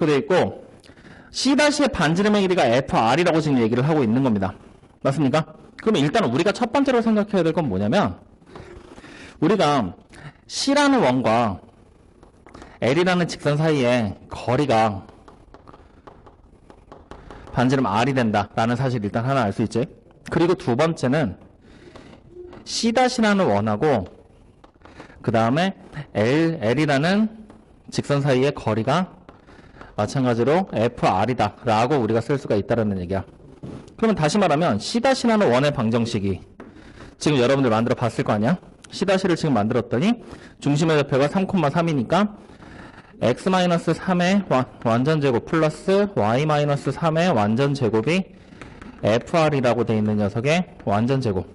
이렇게 돼 있고 C-의 반지름의 길이가 FR이라고 지금 얘기를 하고 있는 겁니다. 맞습니까? 그러면 일단 우리가 첫 번째로 생각해야 될 건 뭐냐면 우리가 C라는 원과 L이라는 직선 사이에 거리가 반지름 R이 된다라는 사실 일단 하나 알 수 있지. 그리고 두 번째는 C-라는 원하고 그 다음에 L이라는 직선 사이의 거리가 마찬가지로 FR이다 라고 우리가 쓸 수가 있다는 얘기야. 그러면 다시 말하면 C-라는 원의 방정식이 지금 여러분들 만들어 봤을 거 아니야? C-를 지금 만들었더니 중심의 좌표가 3,3이니까 x-3의 완전제곱 플러스 y-3의 완전제곱이 FR이라고 되어 있는 녀석의 완전제곱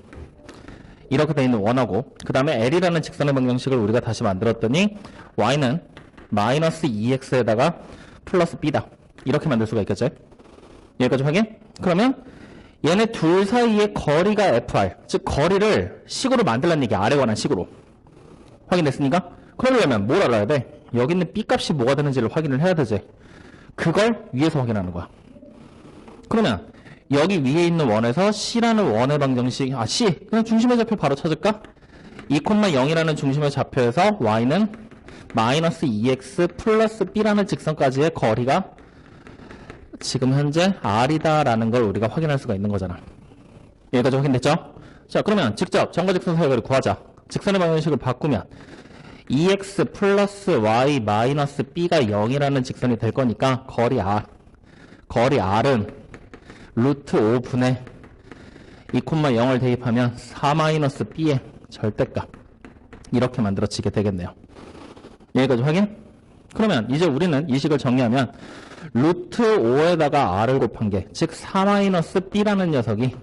이렇게 되어 있는 원하고 그 다음에 L이라는 직선의 방정식을 우리가 다시 만들었더니 y는 마이너스 2x에다가 플러스 b다 이렇게 만들 수가 있겠죠? 여기까지 확인? 그러면 얘네 둘 사이의 거리가 FR 즉 거리를 식으로 만들라는 얘기야. R에 관한 식으로 확인됐습니까? 그러려면 뭘 알아야 돼? 여기 있는 B값이 뭐가 되는지를 확인을 해야 되지. 그걸 위에서 확인하는 거야. 그러면 여기 위에 있는 원에서 C라는 원의 방정식 C 그냥 중심의 좌표 바로 찾을까? 2,0이라는 중심의 좌표에서 Y는 마이너스 2x 플러스 B라는 직선까지의 거리가 지금 현재 R이다 라는 걸 우리가 확인할 수가 있는 거잖아. 여기까지 확인됐죠? 자 그러면 직접 점과 직선 사이의 거리를 구하자. 직선의 방정식을 바꾸면 2x 플러스 y 마이너스 b가 0이라는 직선이 될 거니까 거리 R은 루트 5분의 2,0을 대입하면 4 마이너스 b의 절대값 이렇게 만들어지게 되겠네요. 여기까지 확인? 그러면 이제 우리는 이 식을 정리하면 루트 5에다가 R을 곱한 게 즉 4 마이너스 b라는 녀석이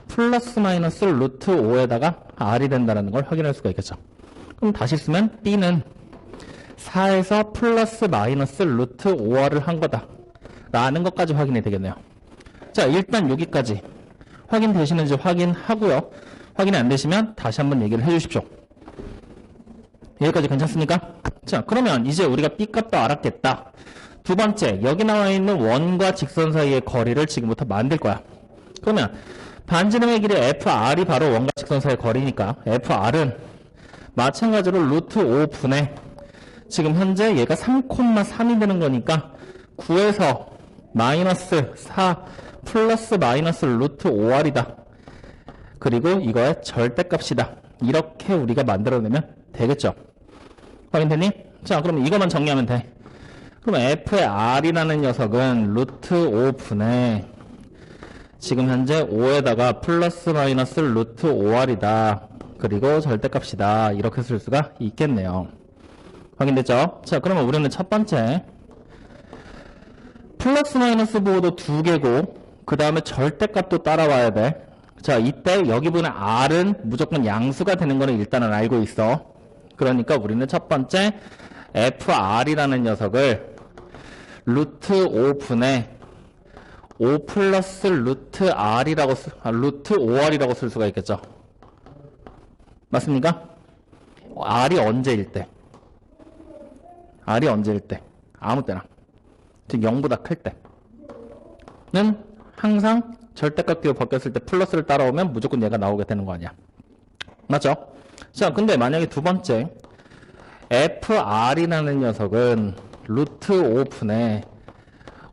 플러스 마이너스 루트 5에다가 R이 된다는 걸 확인할 수가 있겠죠. 그럼 다시 쓰면 B는 4에서 플러스 마이너스 루트 5R을 한 거다 라는 것까지 확인이 되겠네요. 자 일단 여기까지 확인되시는지 확인하고요. 확인이 안 되시면 다시 한번 얘기를 해주십시오. 여기까지 괜찮습니까? 자 그러면 이제 우리가 B값도 알았겠다. 두 번째 여기 나와 있는 원과 직선 사이의 거리를 지금부터 만들 거야. 그러면 반지름의 길이 FR이 바로 원과 직선 사이의 거리니까 FR은 마찬가지로 루트 5분의 지금 현재 얘가 3,3이 되는 거니까 9에서 마이너스 4 플러스 마이너스 루트 5R이다. 그리고 이거의 절대값이다. 이렇게 우리가 만들어내면 되겠죠. 확인됐니? 자 그러면 이것만 정리하면 돼. 그럼 F의 R이라는 녀석은 루트 5분의 지금 현재 5에다가 플러스 마이너스 루트 5R이다. 그리고 절대값이다. 이렇게 쓸 수가 있겠네요. 확인됐죠? 자 그러면 우리는 첫 번째 플러스 마이너스 부호도 2개고 그 다음에 절대값도 따라와야 돼. 자 이때 여기 보는 R은 무조건 양수가 되는 거는 일단은 알고 있어. 그러니까 우리는 첫 번째 FR이라는 녀석을 루트 5분의 5 플러스 루트 R이라고 루트 5R이라고 쓸 수가 있겠죠. 맞습니까? R이 언제일 때? R이 언제일 때? 아무 때나. 즉 0보다 클 때는 항상 절대값 기호 바뀌었을 때 플러스를 따라오면 무조건 얘가 나오게 되는 거 아니야. 맞죠? 자, 근데 만약에 두 번째 FR이라는 녀석은 루트 5분의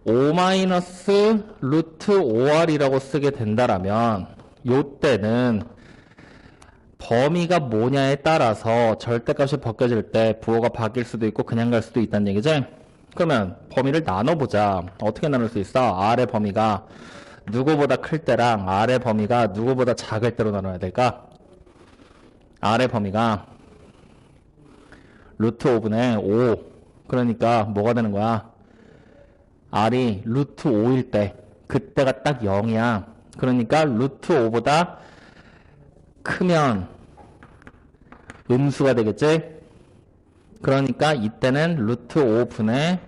5 마이너스 루트 5R이라고 쓰게 된다라면 요때는 범위가 뭐냐에 따라서 절대값이 바뀌어질 때 부호가 바뀔 수도 있고 그냥 갈 수도 있다는 얘기지? 그러면 범위를 나눠보자. 어떻게 나눌 수 있어? R의 범위가 누구보다 클 때랑 R의 범위가 누구보다 작을 때로 나눠야 될까? R의 범위가 루트 5분의 5 그러니까 뭐가 되는 거야? R이 루트 5일 때 그때가 딱 0이야. 그러니까 루트 5보다 크면 음수가 되겠지? 그러니까 이때는 루트 5분의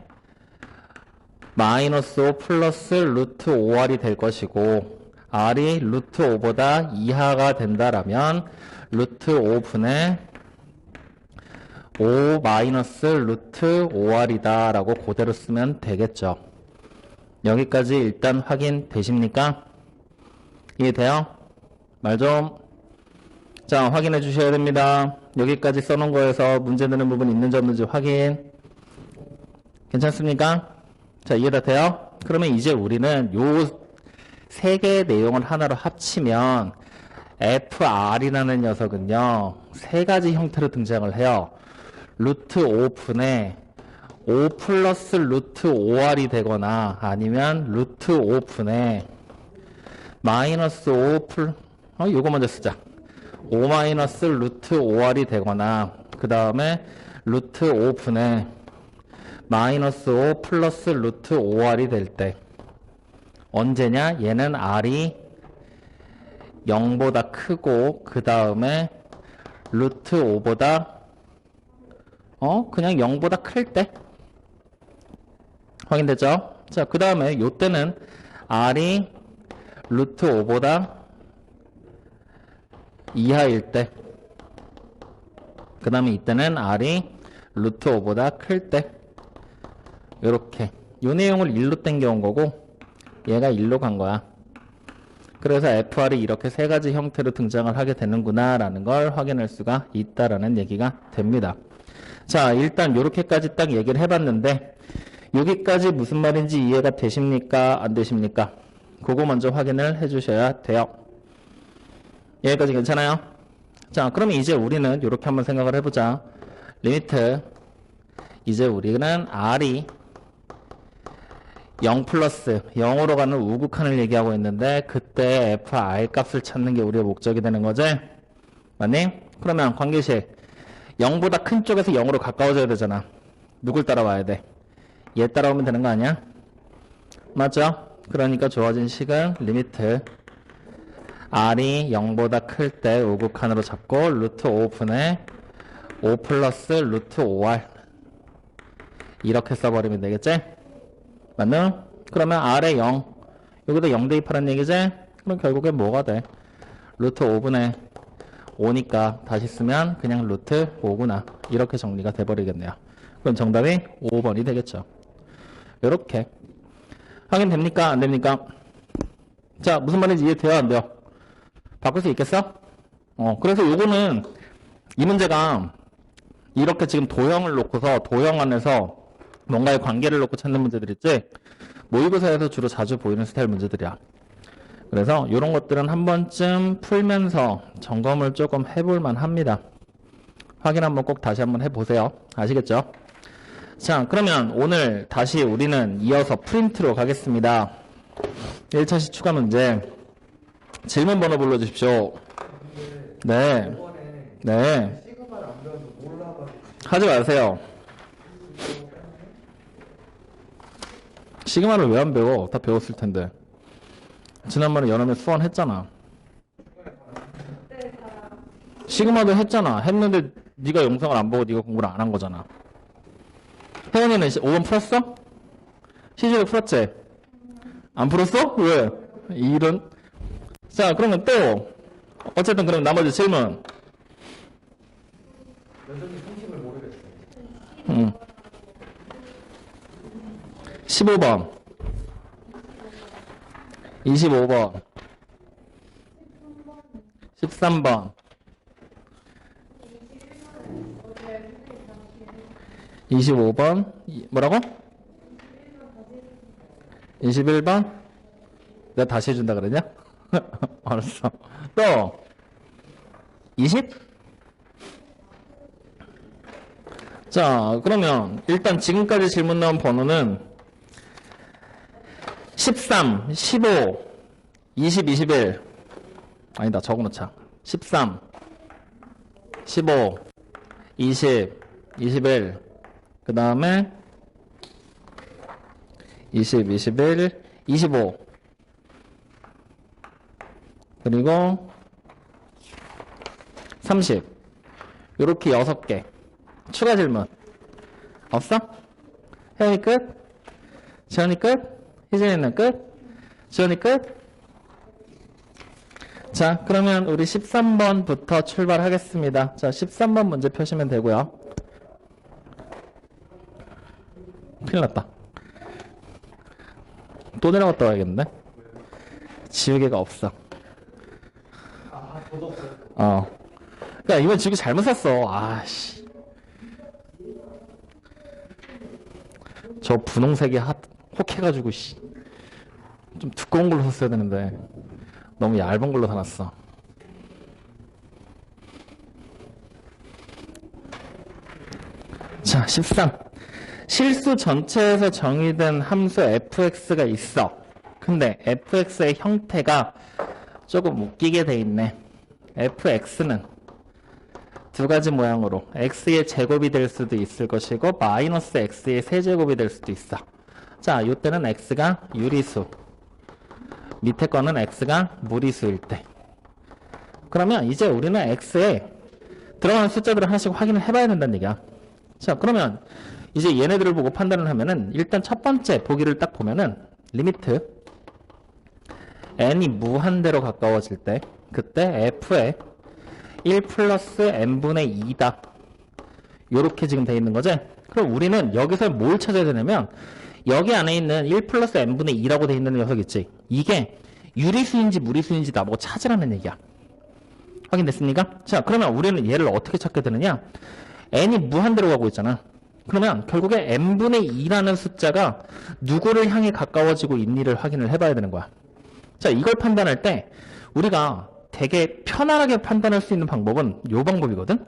마이너스 5 플러스 루트 5R이 될 것이고 R이 루트 5보다 이하가 된다라면 루트 5분의 5 마이너스 루트 5r이다 라고 그대로 쓰면 되겠죠. 여기까지 일단 확인되십니까? 이해돼요? 말 좀. 자, 확인해 주셔야 됩니다. 여기까지 써놓은 거에서 문제 되는 부분 있는지 없는지 확인. 괜찮습니까? 자, 이해가 돼요? 그러면 이제 우리는 요 세 개의 내용을 하나로 합치면 FR이라는 녀석은요, 세 가지 형태로 등장을 해요. 루트 5분의 5 플러스 루트 5r이 되거나 아니면 루트 5분의 마이너스 5 요거 먼저 쓰자. 5 마이너스 루트 5r이 되거나 그 다음에 루트 5분의 마이너스 5 플러스 루트 5r이 될 때 언제냐? 얘는 r이 0보다 크고 그 다음에 루트 5보다 그냥 0보다 클 때 확인됐죠? 자, 그 다음에 요때는 r이 루트 5보다 이하일 때, 그 다음에 이때는 r이 루트 5보다 클 때, 요렇게 요 내용을 1로 땡겨온 거고 얘가 1로 간 거야. 그래서 FR이 이렇게 세 가지 형태로 등장을 하게 되는구나 라는 걸 확인할 수가 있다라는 얘기가 됩니다. 자, 일단 요렇게까지 딱 얘기를 해봤는데 여기까지 무슨 말인지 이해가 되십니까? 안 되십니까? 그거 먼저 확인을 해주셔야 돼요. 여기까지 괜찮아요? 자, 그러면 이제 우리는 이렇게 한번 생각을 해보자. 리미트 이제 우리는 r이 0 플러스 0으로 가는 우극한을 얘기하고 있는데 그때 FR 값을 찾는 게 우리의 목적이 되는 거지? 맞니? 그러면 관계식 0보다 큰 쪽에서 0으로 가까워져야 되잖아. 누굴 따라와야 돼? 얘 따라오면 되는 거 아니야? 맞죠? 그러니까 주어진 식은 리미트 r이 0보다 클 때 우극한으로 잡고 루트 5분의 5 플러스 루트 5r 이렇게 써버리면 되겠지? 맞나? 그러면 r에 0 여기다 0 대입하라는 얘기지? 그럼 결국에 뭐가 돼? 루트 5분의 5니까 다시 쓰면 그냥 루트 5구나 이렇게 정리가 돼버리겠네요. 그럼 정답이 5번이 되겠죠. 이렇게 확인됩니까? 안 됩니까? 자, 무슨 말인지 이해돼요? 안 돼요? 바꿀 수 있겠어? 그래서 요거는 이 문제가 이렇게 지금 도형을 놓고서 도형 안에서 뭔가의 관계를 놓고 찾는 문제들 있지? 모의고사에서 주로 자주 보이는 스타일 문제들이야. 그래서 이런 것들은 한 번쯤 풀면서 점검을 조금 해볼만 합니다. 확인 한번 꼭 다시 한번 해보세요. 아시겠죠? 자, 그러면 오늘 다시 우리는 이어서 프린트로 가겠습니다. 1차시 추가 문제. 질문 번호 불러주십시오. 네. 네. 하지 마세요. 시그마를 왜 안 배워? 다 배웠을 텐데. 지난번에 연암에 수원했잖아. 시그마도 했잖아. 했는데 네가 영상을 안 보고 네가 공부를 안 한 거잖아. 혜연이는 5번 풀었어? 시제를 풀었지? 안 풀었어? 왜? 이런. 자, 그러면 또 어쨌든 그럼 나머지 질문. 여전히 성식을 모르겠어요. 15번 25번 13번 25번 뭐라고? 21번? 내가 다시 해준다 그러냐? 알았어. 또 20? 자, 그러면 일단 지금까지 질문 나온 번호는 13, 15, 20, 21 아니다, 적어놓자. 13, 15, 20, 21 그 다음에 20, 21, 25 그리고 30 요렇게 6개 추가 질문 없어? 혜연이 끝? 지연이 끝? 희진이는 끝? 지연이 끝? 자, 그러면 우리 13번부터 출발하겠습니다. 자, 13번 문제 펴시면 되고요. 큰일 났다. 또 내려갔다 와야겠는데? 지우개가 없어. 그러니까 이번 지우개 잘못 샀어. 아씨. 저 분홍색이 혹해가지고 씨. 좀 두꺼운 걸로 샀어야 되는데 너무 얇은 걸로 사놨어. 자, 13. 실수 전체에서 정의된 함수 fx가 있어. 근데 fx의 형태가 조금 웃기게 돼 있네. fx는 두 가지 모양으로 x의 제곱이 될 수도 있을 것이고 마이너스 x의 세제곱이 될 수도 있어. 자, 이때는 x가 유리수, 밑에 거는 x가 무리수일 때. 그러면 이제 우리는 x에 들어가는 숫자들을 하나씩 확인을 해봐야 된다는 얘기야. 자, 그러면 이제 얘네들을 보고 판단을 하면은 일단 첫 번째 보기를 딱 보면은 리미트 n이 무한대로 가까워질 때 그때 f에 1 플러스 n분의 2다. 요렇게 지금 돼 있는 거지? 그럼 우리는 여기서 뭘 찾아야 되냐면 여기 안에 있는 1 플러스 n분의 2라고 돼 있는 녀석 있지? 이게 유리수인지 무리수인지 나보고 찾으라는 얘기야. 확인됐습니까? 자, 그러면 우리는 얘를 어떻게 찾게 되느냐? n이 무한대로 가고 있잖아. 그러면 결국에 n분의 2라는 숫자가 누구를 향해 가까워지고 있니를 확인을 해봐야 되는 거야. 자, 이걸 판단할 때 우리가 되게 편안하게 판단할 수 있는 방법은 요 방법이거든?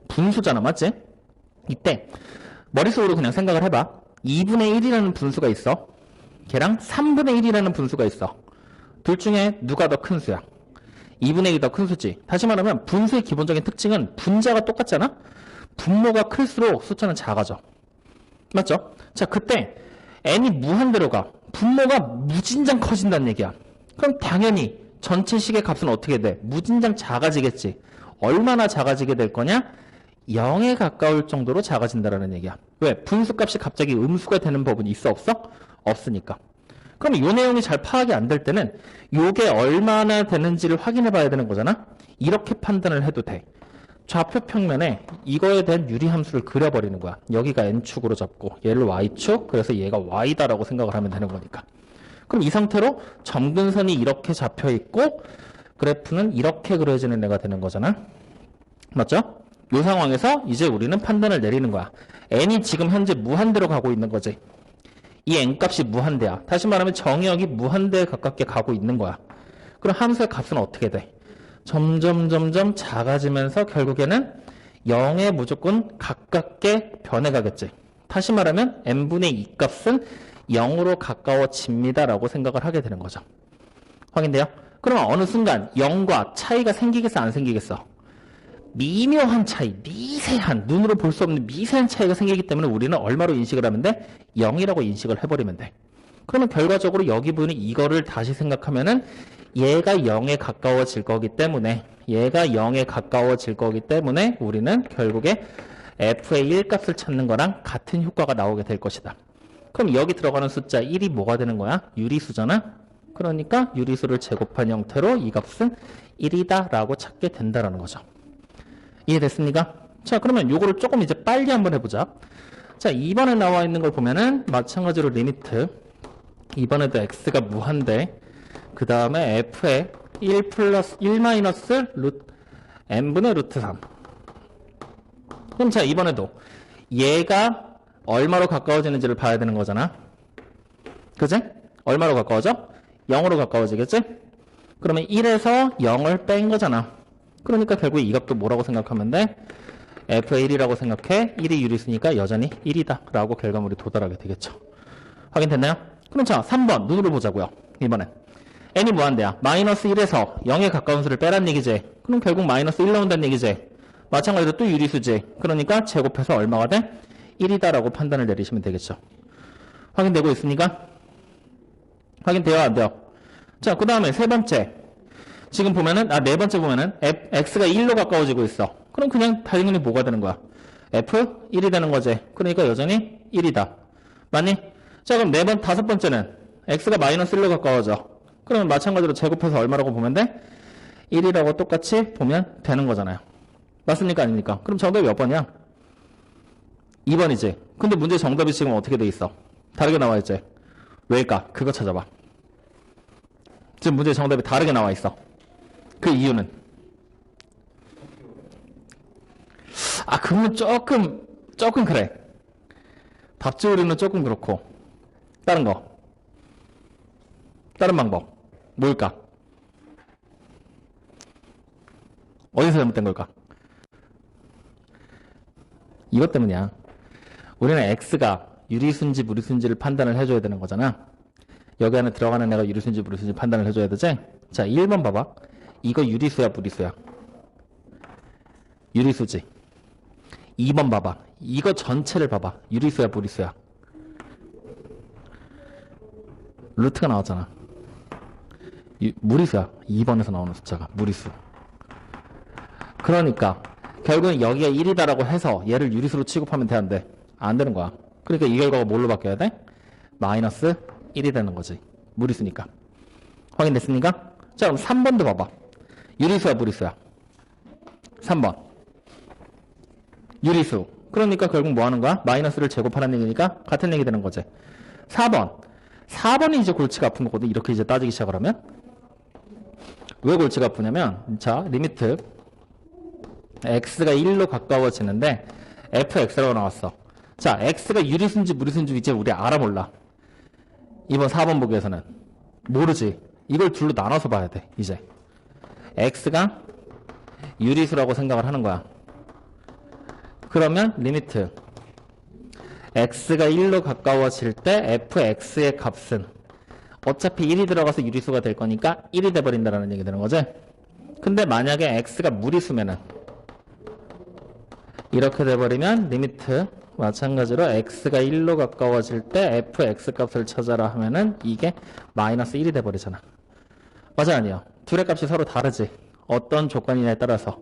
분수잖아, 맞지? 이때 머릿속으로 그냥 생각을 해봐. 2분의 1이라는 분수가 있어. 걔랑 3분의 1이라는 분수가 있어. 둘 중에 누가 더 큰 수야? 2분의 1이 더 큰 수지. 다시 말하면 분수의 기본적인 특징은 분자가 똑같잖아? 분모가 클수록 숫자는 작아져. 맞죠? 자, 그때 n이 무한대로 가. 분모가 무진장 커진다는 얘기야. 그럼 당연히 전체 식의 값은 어떻게 돼? 무진장 작아지겠지. 얼마나 작아지게 될 거냐? 0에 가까울 정도로 작아진다라는 얘기야. 왜? 분수값이 갑자기 음수가 되는 법은 있어 없어? 없으니까. 그럼 이 내용이 잘 파악이 안 될 때는 요게 얼마나 되는지를 확인해 봐야 되는 거잖아? 이렇게 판단을 해도 돼. 좌표 평면에 이거에 대한 유리함수를 그려버리는 거야. 여기가 n축으로 잡고 얘를 y축, 그래서 얘가 y다라고 생각을 하면 되는 거니까. 그럼 이 상태로 점근선이 이렇게 잡혀있고 그래프는 이렇게 그려지는 애가 되는 거잖아. 맞죠? 이 상황에서 이제 우리는 판단을 내리는 거야. n이 지금 현재 무한대로 가고 있는 거지. 이 n값이 무한대야. 다시 말하면 정의역이 무한대에 가깝게 가고 있는 거야. 그럼 함수의 값은 어떻게 돼? 점점 작아지면서 결국에는 0에 무조건 가깝게 변해가겠지. 다시 말하면 n분의 2 값은 0으로 가까워집니다 라고 생각을 하게 되는 거죠. 확인돼요? 그러면 어느 순간 0과 차이가 생기겠어 안 생기겠어? 미묘한 차이, 미세한, 눈으로 볼 수 없는 미세한 차이가 생기기 때문에 우리는 얼마로 인식을 하면 돼? 0이라고 인식을 해버리면 돼. 그러면 결과적으로 여기 보는 이거를 다시 생각하면은 얘가 0에 가까워질 거기 때문에 우리는 결국에 f의 1값을 찾는 거랑 같은 효과가 나오게 될 것이다. 그럼 여기 들어가는 숫자 1이 뭐가 되는 거야? 유리수잖아? 그러니까 유리수를 제곱한 형태로 이 값은 1이다 라고 찾게 된다라는 거죠. 이해됐습니까? 자, 그러면 요거를 조금 이제 빨리 한번 해보자. 자, 2번에 나와 있는 걸 보면은 마찬가지로 리미트 이번에도 x가 무한대 그 다음에 f에 1 플러스 1 마이너스 n분의 루트 3. 그럼 자, 이번에도 얘가 얼마로 가까워지는지를 봐야 되는 거잖아. 그지? 얼마로 가까워져? 0으로 가까워지겠지? 그러면 1에서 0을 뺀 거잖아. 그러니까 결국 이 값도 뭐라고 생각하면 돼? f의 1이라고 생각해. 1이 유리수니까 여전히 1이다 라고 결과물이 도달하게 되겠죠. 확인됐나요? 그럼 자, 3번 눈으로 보자고요. 이번엔 n이 무한대야. 마이너스 1에서 0에 가까운 수를 빼란 얘기지. 그럼 결국 마이너스 1 나온다는 얘기지. 마찬가지로 또 유리수지. 그러니까 제곱해서 얼마가 돼? 1이다 라고 판단을 내리시면 되겠죠. 확인되고 있습니까? 확인돼요? 안 돼요? 자, 그 다음에 세 번째. 지금 보면은, 네 번째 보면은, x가 1로 가까워지고 있어. 그럼 그냥 당연히 뭐가 되는 거야? f 1이 되는 거지. 그러니까 여전히 1이다. 맞니? 자, 그럼 다섯 번째는, x가 마이너스 1로 가까워져. 그러면 마찬가지로 제곱해서 얼마라고 보면 돼? 1이라고 똑같이 보면 되는 거잖아요. 맞습니까? 아닙니까? 그럼 정답이 몇 번이야? 2번이지. 근데 문제 정답이 지금 어떻게 돼 있어? 다르게 나와 있지. 왜일까? 그거 찾아봐. 지금 문제 정답이 다르게 나와 있어. 그 이유는? 그러면 조금 그래. 답지우리는 조금 그렇고. 다른 거. 다른 방법. 뭘까? 어디서 잘못된 걸까? 이것 때문이야. 우리는 X가 유리수인지 무리수인지를 판단을 해줘야 되는 거잖아. 여기 안에 들어가는 애가 유리수인지 무리수인지 판단을 해줘야 되지? 자, 1번 봐봐. 이거 유리수야, 무리수야? 유리수지. 2번 봐봐. 이거 전체를 봐봐. 유리수야, 무리수야? 루트가 나왔잖아. 무리수야. 2번에서 나오는 숫자가 무리수. 그러니까 결국은 여기가 1이다라고 해서 얘를 유리수로 취급하면 돼, 안 돼? 안 되는 거야. 그러니까 이 결과가 뭘로 바뀌어야 돼? 마이너스 1이 되는 거지. 무리수니까. 확인됐습니까? 자, 그럼 3번도 봐봐. 유리수야, 무리수야? 3번. 유리수. 그러니까 결국 뭐 하는 거야? 마이너스를 제곱하는 얘기니까 같은 얘기 되는 거지. 4번. 4번이 이제 골치가 아픈 거거든. 이렇게 이제 따지기 시작을 하면. 왜 골치가 아프냐면, 자, 리미트. x가 1로 가까워지는데, fx라고 나왔어. 자, x가 유리수인지 무리수인지 이제 우리 알아 몰라. 이번 4번 보기에서는. 모르지. 이걸 둘로 나눠서 봐야 돼, 이제. x가 유리수라고 생각을 하는 거야. 그러면 리미트 x가 1로 가까워질 때 fx의 값은 어차피 1이 들어가서 유리수가 될 거니까 1이 돼버린다는 얘기 되는 거지. 근데 만약에 x가 무리수면은 이렇게 돼버리면 리미트 마찬가지로 x가 1로 가까워질 때 fx 값을 찾아라 하면은 이게 마이너스 1이 돼버리잖아. 맞아, 아니야? 둘의 값이 서로 다르지. 어떤 조건이냐에 따라서.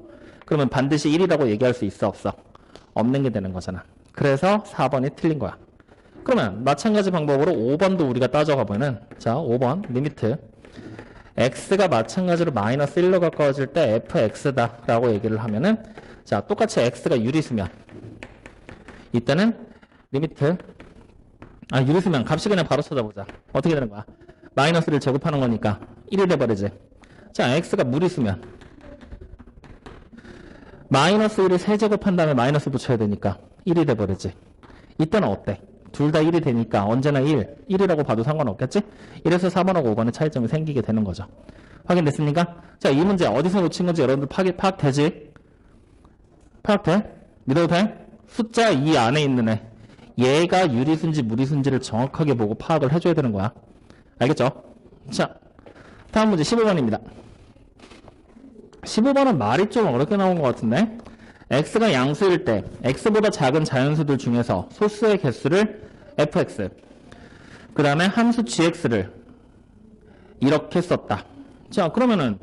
그러면 반드시 1이라고 얘기할 수 있어, 없어? 없는 게 되는 거잖아. 그래서 4번이 틀린 거야. 그러면 마찬가지 방법으로 5번도 우리가 따져가보면은, 자, 5번 리미트 x가 마찬가지로 마이너스 1로 가까워질 때 fx다 라고 얘기를 하면은, 자, 똑같이 x가 유리수면 이때는 리미트 유리수면 값이 그냥 바로 찾아보자. 어떻게 되는 거야? 마이너스를 제곱하는 거니까 1이 돼버리지. 자, x가 무리수면 마이너스 1을 세제곱한 다음에 마이너스 붙여야 되니까 1이 돼버리지. 이때는 어때? 둘 다 1이 되니까 언제나 1이라고 봐도 상관없겠지? 이래서 4번하고 5번의 차이점이 생기게 되는 거죠. 확인됐습니까? 자, 이 문제 어디서 놓친 건지 여러분들 파악되지? 파악돼? 믿어도 돼? 숫자 2 안에 있는 애. 얘가 유리수인지 무리수인지를 정확하게 보고 파악을 해줘야 되는 거야. 알겠죠? 자, 다음 문제 15번입니다. 15번은 말이 좀 어렵게 나온 것 같은데, x가 양수일 때 x보다 작은 자연수들 중에서 소수의 개수를 fx, 그 다음에 함수 gx를 이렇게 썼다. 자, 그러면은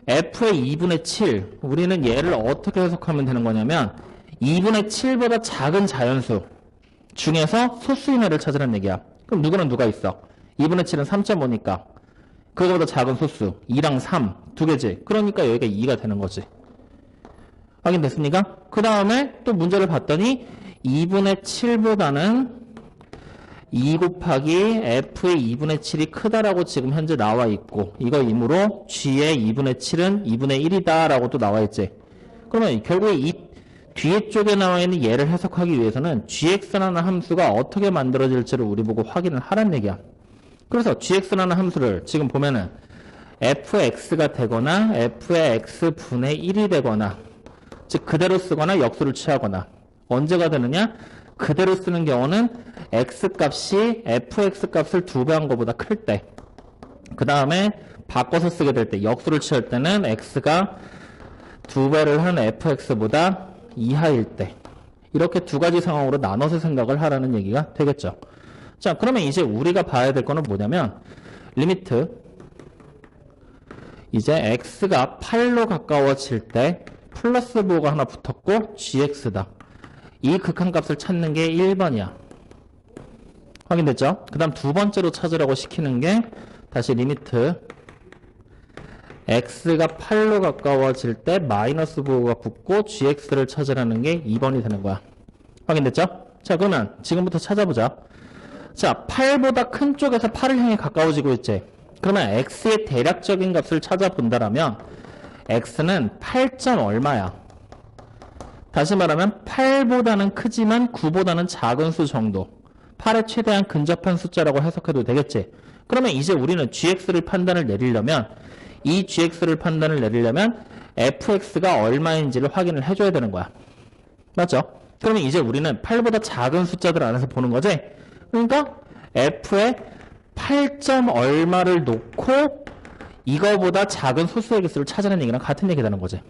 f의 2분의 7, 우리는 얘를 어떻게 해석하면 되는 거냐면 2분의 7보다 작은 자연수 중에서 소수인 애를 찾으라는 얘기야. 그럼 누구는 누가 있어? 2분의 7은 3.5니까 그거보다 작은 소수 2랑 3 두 개지. 그러니까 여기가 2가 되는 거지. 확인됐습니까? 그 다음에 또 문제를 봤더니 2분의 7보다는 2 곱하기 f의 2분의 7이 크다라고 지금 현재 나와 있고, 이거이므로 g의 2분의 7은 2분의 1이다 라고 또 나와 있지. 그러면 결국에 이 뒤에 쪽에 나와 있는 얘를 해석하기 위해서는 gx라는 함수가 어떻게 만들어질지를 우리 보고 확인을 하라는 얘기야. 그래서 gx라는 함수를 지금 보면은 fx가 되거나 f의 x분의 1이 되거나, 즉 그대로 쓰거나 역수를 취하거나. 언제가 되느냐? 그대로 쓰는 경우는 x값이 fx값을 2배 한 것보다 클 때, 그 다음에 바꿔서 쓰게 될 때, 역수를 취할 때는 x가 2배를 한 fx보다 이하일 때, 이렇게 두 가지 상황으로 나눠서 생각을 하라는 얘기가 되겠죠. 자, 그러면 이제 우리가 봐야 될 거는 뭐냐면 리미트 이제 x가 8로 가까워질 때 플러스 부호가 하나 붙었고 gx다. 이 극한값을 찾는 게 1번이야. 확인됐죠? 그 다음 두 번째로 찾으라고 시키는 게 다시 리미트 x가 8로 가까워질 때 마이너스 부호가 붙고 gx를 찾으라는 게 2번이 되는 거야. 확인됐죠? 자, 그러면 지금부터 찾아보자. 자, 8보다 큰 쪽에서 8을 향해 가까워지고 있지. 그러면 x의 대략적인 값을 찾아본다라면 x는 8점 얼마야? 다시 말하면 8보다는 크지만 9보다는 작은 수 정도. 8에 최대한 근접한 숫자라고 해석해도 되겠지. 그러면 이제 우리는 gx를 판단을 내리려면 이 gx를 판단을 내리려면 fx가 얼마인지를 확인을 해줘야 되는 거야. 맞죠? 그러면 이제 우리는 8보다 작은 숫자들 안에서 보는 거지. 그러니까 f의 8점 얼마를 놓고 이거보다 작은 소수의 개수를 찾아내는 얘기랑 같은 얘기 되는 거지.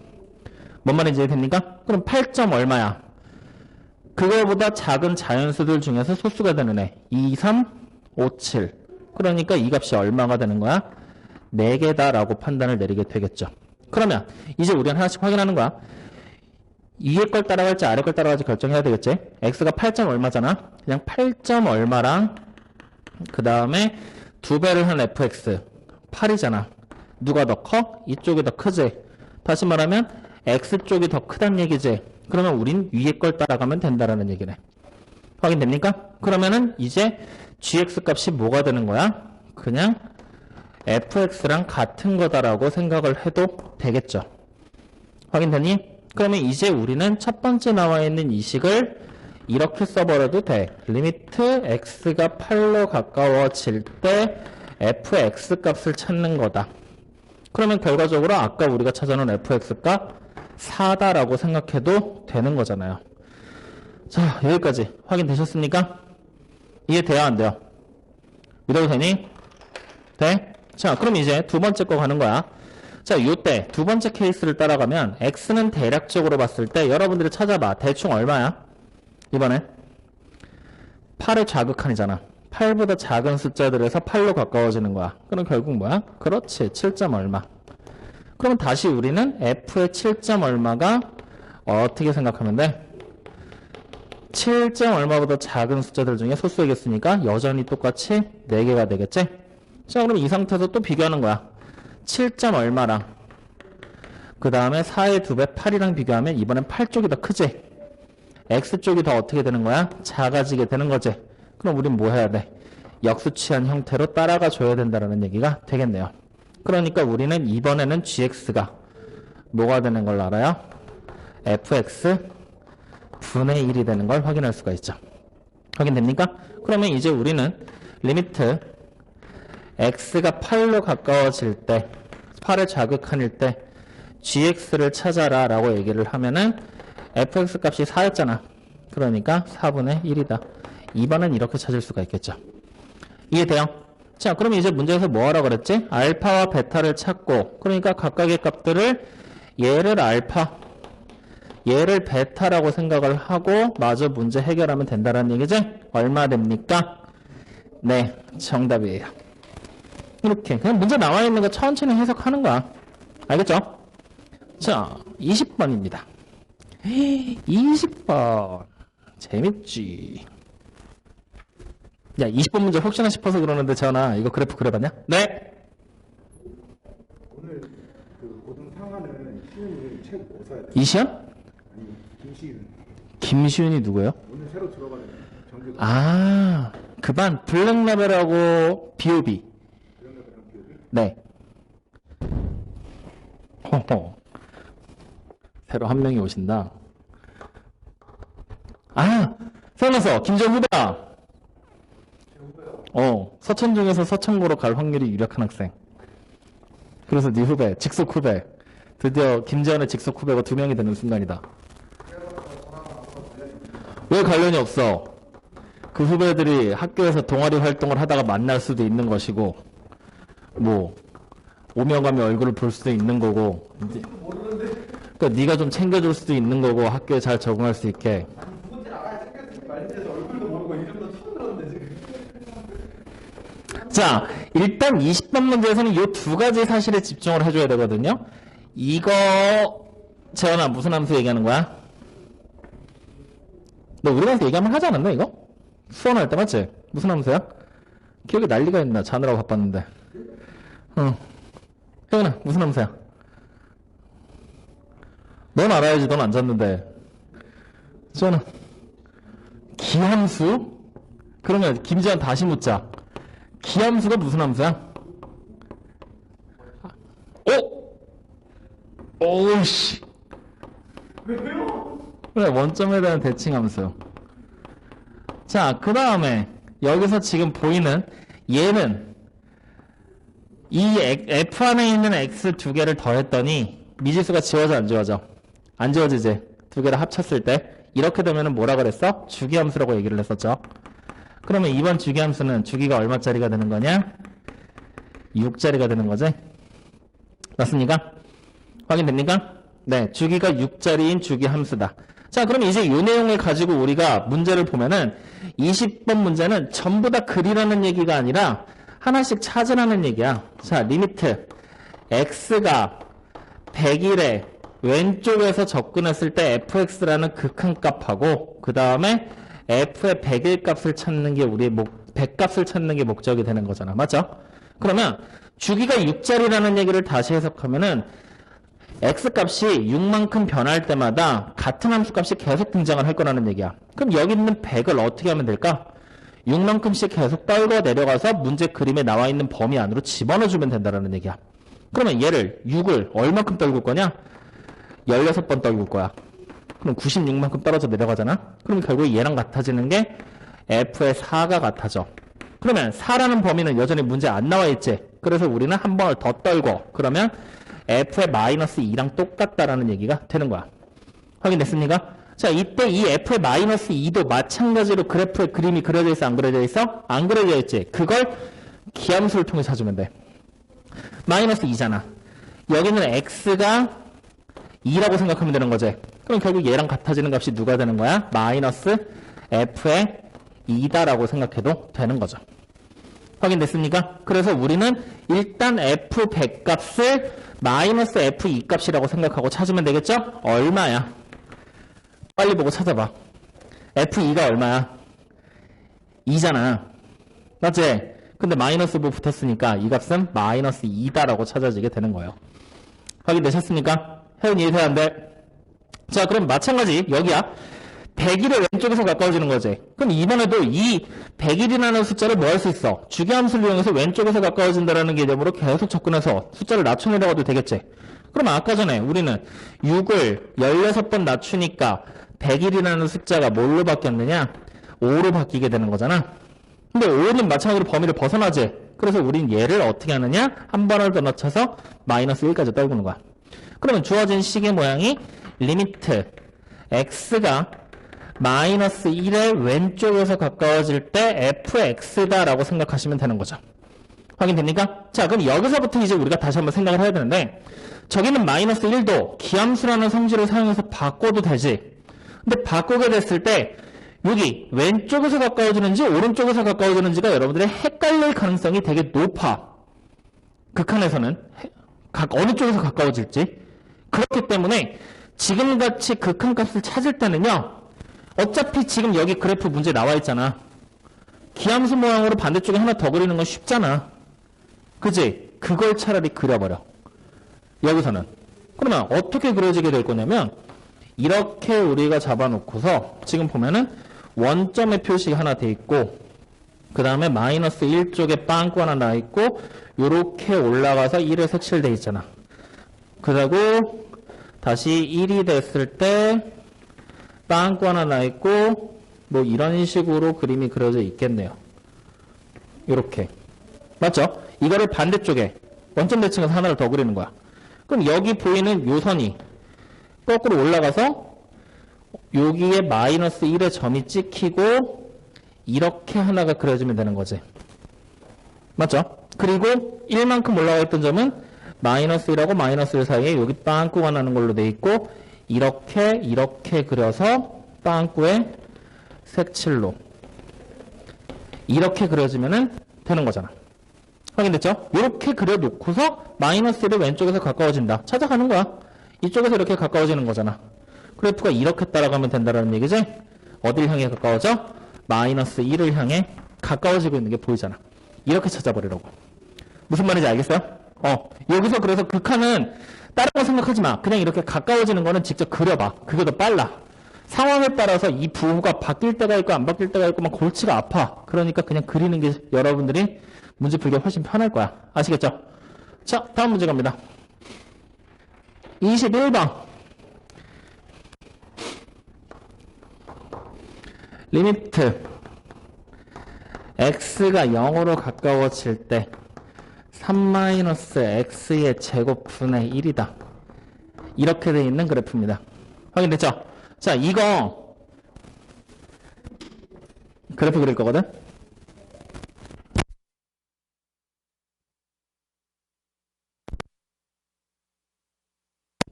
뭔 말인지 이해됩니까? 그럼 8점 얼마야? 그거보다 작은 자연수들 중에서 소수가 되는 애 2, 3, 5, 7. 그러니까 이 값이 얼마가 되는 거야? 4개다 라고 판단을 내리게 되겠죠. 그러면 이제 우리는 하나씩 확인하는 거야. 위에 걸 따라갈지 아래 걸 따라갈지 결정해야 되겠지. x가 8점 얼마잖아. 그냥 8점 얼마랑 그 다음에 2배를 한 fx 8이잖아. 누가 더 커? 이쪽이 더 크지. 다시 말하면 x쪽이 더 크단 얘기지. 그러면 우린 위에 걸 따라가면 된다라는 얘기네. 확인됩니까? 그러면은 이제 gx 값이 뭐가 되는 거야? 그냥 fx랑 같은 거다라고 생각을 해도 되겠죠. 확인되니? 그러면 이제 우리는 첫 번째 나와 있는 이 식을 이렇게 써버려도 돼. 리미트 x가 8로 가까워질 때 fx 값을 찾는 거다. 그러면 결과적으로 아까 우리가 찾아놓은 fx 값 4다라고 생각해도 되는 거잖아요. 자, 여기까지 확인되셨습니까? 이해돼요? 안 돼요? 믿어도 되니? 돼? 자, 그럼 이제 두 번째 거 가는 거야. 자, 요때 두 번째 케이스를 따라가면 x는 대략적으로 봤을 때 여러분들이 찾아봐. 대충 얼마야? 이번에 8의 좌극한이잖아. 8보다 작은 숫자들에서 8로 가까워지는 거야. 그럼 결국 뭐야? 그렇지. 7점 얼마. 그러면 다시 우리는 f의 7점 얼마가 어떻게 생각하면 돼? 7점 얼마보다 작은 숫자들 중에 소수의 개수니까 여전히 똑같이 4개가 되겠지? 자, 그럼 이 상태에서 또 비교하는 거야. 7점 얼마랑 그 다음에 4의 2배 8이랑 비교하면 이번엔 8쪽이 더 크지? x쪽이 더 어떻게 되는 거야? 작아지게 되는 거지. 그럼 우린 뭐 해야 돼? 역수치한 형태로 따라가 줘야 된다는 얘기가 되겠네요. 그러니까 우리는 이번에는 gx가 뭐가 되는 걸 알아요? fx 분의 1이 되는 걸 확인할 수가 있죠. 확인됩니까? 그러면 이제 우리는 리미트 x가 8로 가까워질 때 8의 좌극한일 때 gx를 찾아라 라고 얘기를 하면은 fx 값이 4였잖아. 그러니까 4분의 1이다. 2번은 이렇게 찾을 수가 있겠죠. 이해돼요? 자, 그럼 이제 문제에서 뭐 하라고 그랬지? 알파와 베타를 찾고, 그러니까 각각의 값들을 얘를 알파, 얘를 베타라고 생각을 하고 마저 문제 해결하면 된다는 얘기지? 얼마 됩니까? 네, 정답이에요. 이렇게 그냥 문제 나와 있는 거 천천히 해석하는 거야. 알겠죠? 자, 20번입니다. 20번 재밌지? 야, 20번 문제 혹시나 싶어서 그러는데 전화 이거 그래프 그려봤냐? 네. 오늘 그 고등 상하는 시윤이 책 뭐 사야 돼? 이시연? 아니 김시윤. 김시윤이 누구예요? 오늘 새로 들어가는 정규. 아, 그 반 블랙라벨하고 B.O.B. 네. 허허. 새로 한 명이 오신다. 아, 생각났어. 김재훈 후배야. 서천 중에서 서천고로 갈 확률이 유력한 학생. 그래서 네 후배, 직속 후배. 드디어 김재현의 직속 후배가 2명이 되는 순간이다. 왜 관련이 없어? 그 후배들이 학교에서 동아리 활동을 하다가 만날 수도 있는 것이고, 뭐 오며 가며 얼굴을 볼 수도 있는 거고, 그러니까 네가 좀 챙겨줄 수도 있는 거고, 학교에 잘 적응할 수 있게. 자, 일단 20번 문제에서는 이 두 가지 사실에 집중을 해줘야 되거든요. 이거 재현아 무슨 함수 얘기하는 거야? 너 우리나라에서 얘기 한번 하지 않았나 이거? 수원할 때 맞지? 무슨 함수야? 기억이 난리가 있나? 자느라고 바빴는데. 혜은아 무슨 함수야? 넌 알아야지. 넌 안 잤는데. 수원아 기함수? 그러면 김지현 다시 묻자. 기함수가 무슨 함수야? 오우씨. 그래, 원점에 대한 대칭함수. 자, 그 다음에 여기서 지금 보이는 얘는 이 F 안에 있는 X 두 개를 더했더니 미지수가 지워져 안 지워져? 안 지워지지? 두 개를 합쳤을 때 이렇게 되면 뭐라 그랬어? 주기함수라고 얘기를 했었죠. 그러면 이번 주기함수는 주기가 얼마짜리가 되는 거냐? 6짜리가 되는 거지? 맞습니까? 확인됩니까? 네, 주기가 6짜리인 주기함수다. 자, 그럼 이제 이 내용을 가지고 우리가 문제를 보면은 20번 문제는 전부 다 그리라는 얘기가 아니라 하나씩 찾으라는 얘기야. 자, 리미트 x가 100일에 왼쪽에서 접근했을 때 fx라는 극한값하고 그 다음에 f의 100일 값을 찾는 게 우리의 100값을 찾는 게 목적이 되는 거잖아. 맞죠? 그러면 주기가 6짜리라는 얘기를 다시 해석하면은 x값이 6만큼 변할 때마다 같은 함수값이 계속 등장을 할 거라는 얘기야. 그럼 여기 있는 100을 어떻게 하면 될까? 6만큼씩 계속 떨궈 내려가서 문제 그림에 나와 있는 범위 안으로 집어넣어주면 된다는 얘기야. 그러면 얘를 6을 얼만큼 떨굴 거냐? 16번 떨굴 거야. 그럼 96만큼 떨어져 내려가잖아? 그럼 결국 얘랑 같아지는 게 f의 4가 같아져. 그러면 4라는 범위는 여전히 문제 안 나와 있지? 그래서 우리는 한 번을 더 떨궈. 그러면 f의 마이너스 2랑 똑같다라는 얘기가 되는 거야. 확인됐습니까? 자, 이때 이 f의 마이너스 2도 마찬가지로 그래프에 그림이 그려져 있어? 안 그려져 있어? 안 그려져 있지? 그걸 기함수를 통해 찾으면 돼. 마이너스 2잖아. 여기는 x가 2라고 생각하면 되는 거지. 그럼 결국 얘랑 같아지는 값이 누가 되는 거야? 마이너스 f의 2다라고 생각해도 되는 거죠. 확인됐습니까? 그래서 우리는 일단 f100 값을 마이너스 f2 값이라고 생각하고 찾으면 되겠죠? 얼마야? 빨리 보고 찾아봐. f2가 얼마야? 2잖아. 맞지? 근데 마이너스 부 붙었으니까 이 값은 마이너스 2다라고 찾아지게 되는 거예요. 확인되셨습니까? 혜은 이해돼야 안 돼? 자, 그럼 마찬가지 여기야. 100일의 왼쪽에서 가까워지는 거지. 그럼 이번에도 이 100일이라는 숫자를 뭐 할 수 있어? 주기함수를 이용해서 왼쪽에서 가까워진다는 개념으로 계속 접근해서 숫자를 낮춰내려가도 되겠지. 그럼 아까 전에 우리는 6을 16번 낮추니까 100일이라는 숫자가 뭘로 바뀌었느냐? 5로 바뀌게 되는 거잖아. 근데 5는 마찬가지로 범위를 벗어나지. 그래서 우린 얘를 어떻게 하느냐? 한 번을 더 낮춰서 마이너스 1까지 떨구는 거야. 그러면 주어진 식의 모양이 리미트 x가 마이너스 1의 왼쪽에서 가까워질 때 fx다라고 생각하시면 되는 거죠. 확인됩니까? 자, 그럼 여기서부터 이제 우리가 다시 한번 생각을 해야 되는데 저기는 마이너스 1도 기함수라는 성질을 사용해서 바꿔도 되지. 근데 바꾸게 됐을 때 여기 왼쪽에서 가까워지는지 오른쪽에서 가까워지는지가 여러분들의 헷갈릴 가능성이 되게 높아. 극한에서는 어느 쪽에서 가까워질지. 그렇기 때문에 지금같이 극한값을 찾을 때는요. 어차피 지금 여기 그래프 문제 나와 있잖아. 기함수 모양으로 반대쪽에 하나 더 그리는 건 쉽잖아. 그지? 그걸 차라리 그려버려. 여기서는. 그러면 어떻게 그려지게 될 거냐면 이렇게 우리가 잡아놓고서 지금 보면은 원점의 표시 하나 돼 있고 그 다음에 마이너스 1쪽에 빵꾸 하나 나 있고 요렇게 올라가서 1에 색칠돼 있잖아. 그리고 다시 1이 됐을 때 빵꾸 하나 나 있고 뭐 이런 식으로 그림이 그려져 있겠네요. 이렇게 맞죠? 이거를 반대쪽에 원점 대칭해서 하나를 더 그리는 거야. 그럼 여기 보이는 요 선이 거꾸로 올라가서 여기에 마이너스 1의 점이 찍히고 이렇게 하나가 그려지면 되는 거지. 맞죠? 그리고 1만큼 올라가 있던 점은 마이너스 1하고 마이너스 1 사이에 여기 빵꾸가 나는 걸로 돼 있고 이렇게 그려서 빵꾸에 색칠로 이렇게 그려지면 되는 거잖아. 확인됐죠? 이렇게 그려놓고서 마이너스 1의 왼쪽에서 가까워진다. 찾아가는 거야. 이쪽에서 이렇게 가까워지는 거잖아. 그래프가 이렇게 따라가면 된다는 얘기지? 어딜 향해 가까워져? 마이너스 1을 향해 가까워지고 있는 게 보이잖아. 이렇게 찾아버리라고. 무슨 말인지 알겠어요? 여기서 그래서 극한은 다른 거 생각하지 마. 그냥 이렇게 가까워지는 거는 직접 그려봐. 그게 더 빨라. 상황에 따라서 이 부호가 바뀔 때가 있고 안 바뀔 때가 있고 막 골치가 아파. 그러니까 그냥 그리는 게 여러분들이 문제 풀기 훨씬 편할 거야. 아시겠죠? 자, 다음 문제 갑니다. 21번. 리미트 x가 0으로 가까워질 때 3-x의 제곱분의 1이다. 이렇게 돼 있는 그래프입니다. 확인됐죠? 자, 이거 그래프 그릴 거거든?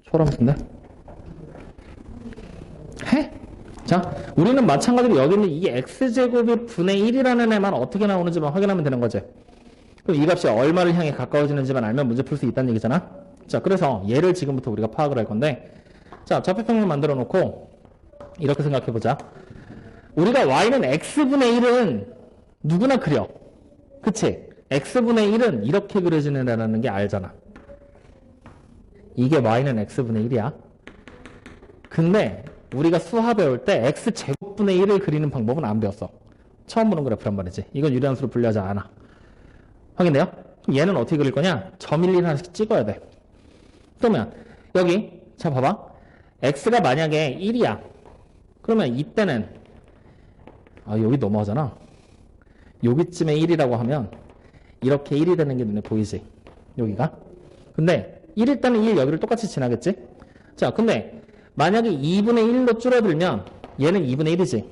초록인데? 해? 자, 우리는 마찬가지로 여기 있는 이 x제곱이 분의 1이라는 애만 어떻게 나오는지만 확인하면 되는 거지. 그럼 이 값이 얼마를 향해 가까워지는지만 알면 문제 풀 수 있다는 얘기잖아. 자, 그래서 얘를 지금부터 우리가 파악을 할 건데, 자, 좌표평면 만들어 놓고 이렇게 생각해 보자. 우리가 y는 x분의 1은 누구나 그려. 그치? x분의 1은 이렇게 그려지는다는 게 알잖아. 이게 y는 x분의 1이야. 근데 우리가 수화 배울 때 x제곱분의 1을 그리는 방법은 안 배웠어. 처음 보는 그래프란 말이지. 이건 유리함수로 분류하지 않아. 확인돼요? 그럼 얘는 어떻게 그릴 거냐? 점 1, 1 하나씩 찍어야 돼. 그러면 여기 자 봐봐. x가 만약에 1이야. 그러면 이때는 여기 넘어가잖아. 여기쯤에 1이라고 하면 이렇게 1이 되는 게 눈에 보이지? 여기가. 근데 1일 때는 1 여기를 똑같이 지나겠지? 자, 근데 만약에 2분의 1로 줄어들면 얘는 2분의 1이지.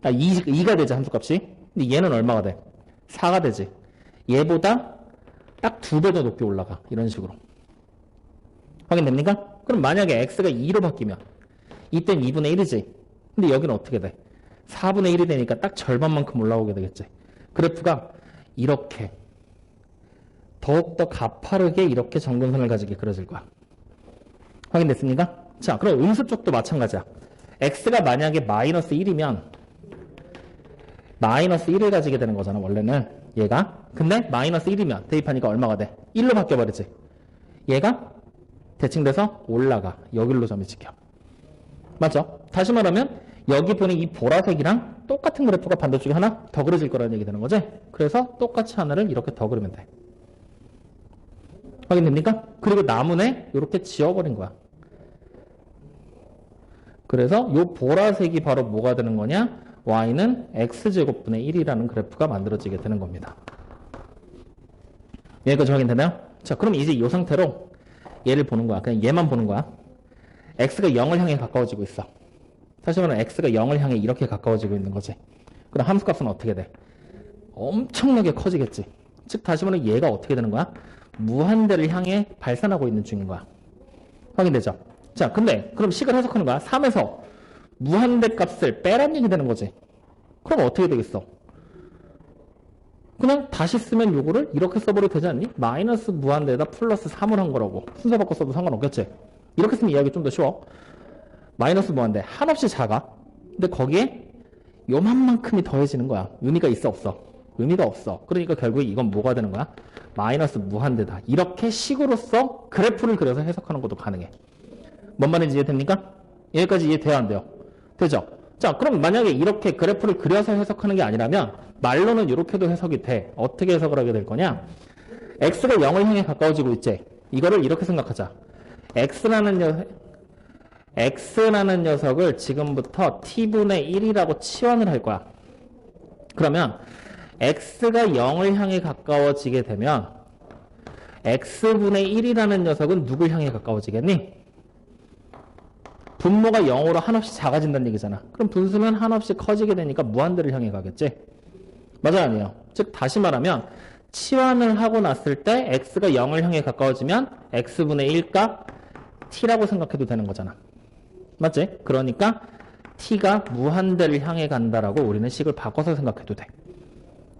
2가 되지, 함수값이. 근데 얘는 얼마가 돼? 4가 되지. 얘보다 딱 2배 더 높게 올라가. 이런 식으로. 확인됩니까? 그럼 만약에 x가 2로 바뀌면 이땐 2분의 1이지. 근데 여기는 어떻게 돼? 4분의 1이 되니까 딱 절반만큼 올라오게 되겠지. 그래프가 이렇게 더욱더 가파르게 이렇게 정근선을 가지게 그려질 거야. 확인됐습니까? 자, 그럼 음수 쪽도 마찬가지야. x가 만약에 마이너스 1이면 마이너스 1을 가지게 되는 거잖아, 원래는. 얘가. 근데 마이너스 1이면 대입하니까 얼마가 돼? 1로 바뀌어버리지. 얘가 대칭돼서 올라가. 여기로 점이 찍혀. 맞죠? 다시 말하면 여기 보는 이 보라색이랑 똑같은 그래프가 반대쪽에 하나 더 그려질 거라는 얘기 되는 거지. 그래서 똑같이 하나를 이렇게 더 그리면 돼. 확인됩니까? 그리고 나무에 이렇게 지워버린 거야. 그래서 이 보라색이 바로 뭐가 되는 거냐? y는 x제곱분의 1이라는 그래프가 만들어지게 되는 겁니다. 여기까지 확인되나요? 자, 그럼 이제 이 상태로 얘를 보는 거야. 그냥 얘만 보는 거야. x가 0을 향해 가까워지고 있어. 다시 말하면 x가 0을 향해 이렇게 가까워지고 있는 거지. 그럼 함수값은 어떻게 돼? 엄청나게 커지겠지. 즉 다시 말하면 얘가 어떻게 되는 거야? 무한대를 향해 발산하고 있는 중인 거야. 확인되죠? 자, 근데 그럼 식을 해석하는 거야. 3에서 무한대 값을 빼란 얘기 되는 거지. 그럼 어떻게 되겠어? 그냥 다시 쓰면 요거를 이렇게 써버려도 되지 않니? 마이너스 무한대에다 플러스 3을 한 거라고. 순서 바꿔 써도 상관없겠지? 이렇게 쓰면 이해하기 좀 더 쉬워. 마이너스 무한대 한없이 작아. 근데 거기에 요만큼이 더해지는 거야. 의미가 있어 없어? 의미가 없어. 그러니까 결국에 이건 뭐가 되는 거야? 마이너스 무한대다. 이렇게 식으로서 그래프를 그려서 해석하는 것도 가능해. 뭔 말인지 이해됩니까? 여기까지 이해돼요 안 돼요? 되죠? 자, 그럼 만약에 이렇게 그래프를 그려서 해석하는 게 아니라면 말로는 이렇게도 해석이 돼. 어떻게 해석을 하게 될 거냐? x가 0을 향해 가까워지고 있지. 이거를 이렇게 생각하자. x라는 녀석을 지금부터 t분의 1이라고 치환을 할 거야. 그러면 x가 0을 향해 가까워지게 되면 x분의 1이라는 녀석은 누굴 향해 가까워지겠니? 분모가 0으로 한없이 작아진다는 얘기잖아. 그럼 분수는 한없이 커지게 되니까 무한대를 향해 가겠지? 맞아요, 아니에요? 즉 다시 말하면 치환을 하고 났을 때 x가 0을 향해 가까워지면 x분의 1값 t라고 생각해도 되는 거잖아. 맞지? 그러니까 t가 무한대를 향해 간다라고 우리는 식을 바꿔서 생각해도 돼.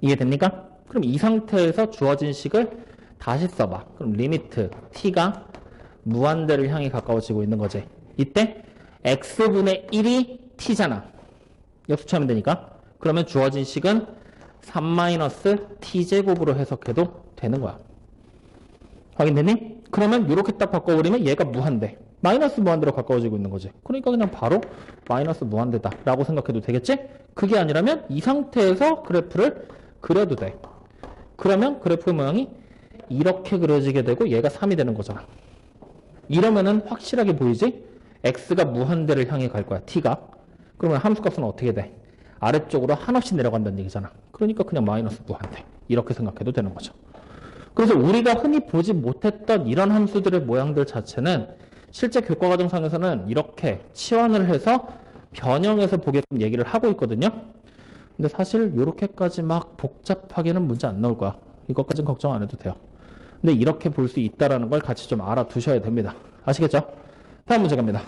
이해됩니까? 그럼 이 상태에서 주어진 식을 다시 써봐. 그럼 리미트 t가 무한대를 향해 가까워지고 있는 거지. 이때 x분의 1이 t잖아. 역수치하면 되니까. 그러면 주어진 식은 3-t제곱으로 해석해도 되는 거야. 확인됐니? 그러면 이렇게 딱 바꿔버리면 얘가 무한대. 마이너스 무한대로 가까워지고 있는 거지. 그러니까 그냥 바로 마이너스 무한대다 라고 생각해도 되겠지? 그게 아니라면 이 상태에서 그래프를 그려도 돼. 그러면 그래프 모양이 이렇게 그려지게 되고 얘가 3이 되는 거잖아. 이러면은 확실하게 보이지? x가 무한대를 향해 갈 거야, t가. 그러면 함수값은 어떻게 돼? 아래쪽으로 한없이 내려간다는 얘기잖아. 그러니까 그냥 마이너스 무한대. 이렇게 생각해도 되는 거죠. 그래서 우리가 흔히 보지 못했던 이런 함수들의 모양들 자체는 실제 교과과정상에서는 이렇게 치환을 해서 변형해서 보게끔 얘기를 하고 있거든요. 근데 사실 이렇게까지 막 복잡하게는 문제 안 나올 거야. 이것까지는 걱정 안 해도 돼요. 근데 이렇게 볼 수 있다는 걸 같이 좀 알아두셔야 됩니다. 아시겠죠? 다음 문제 갑니다.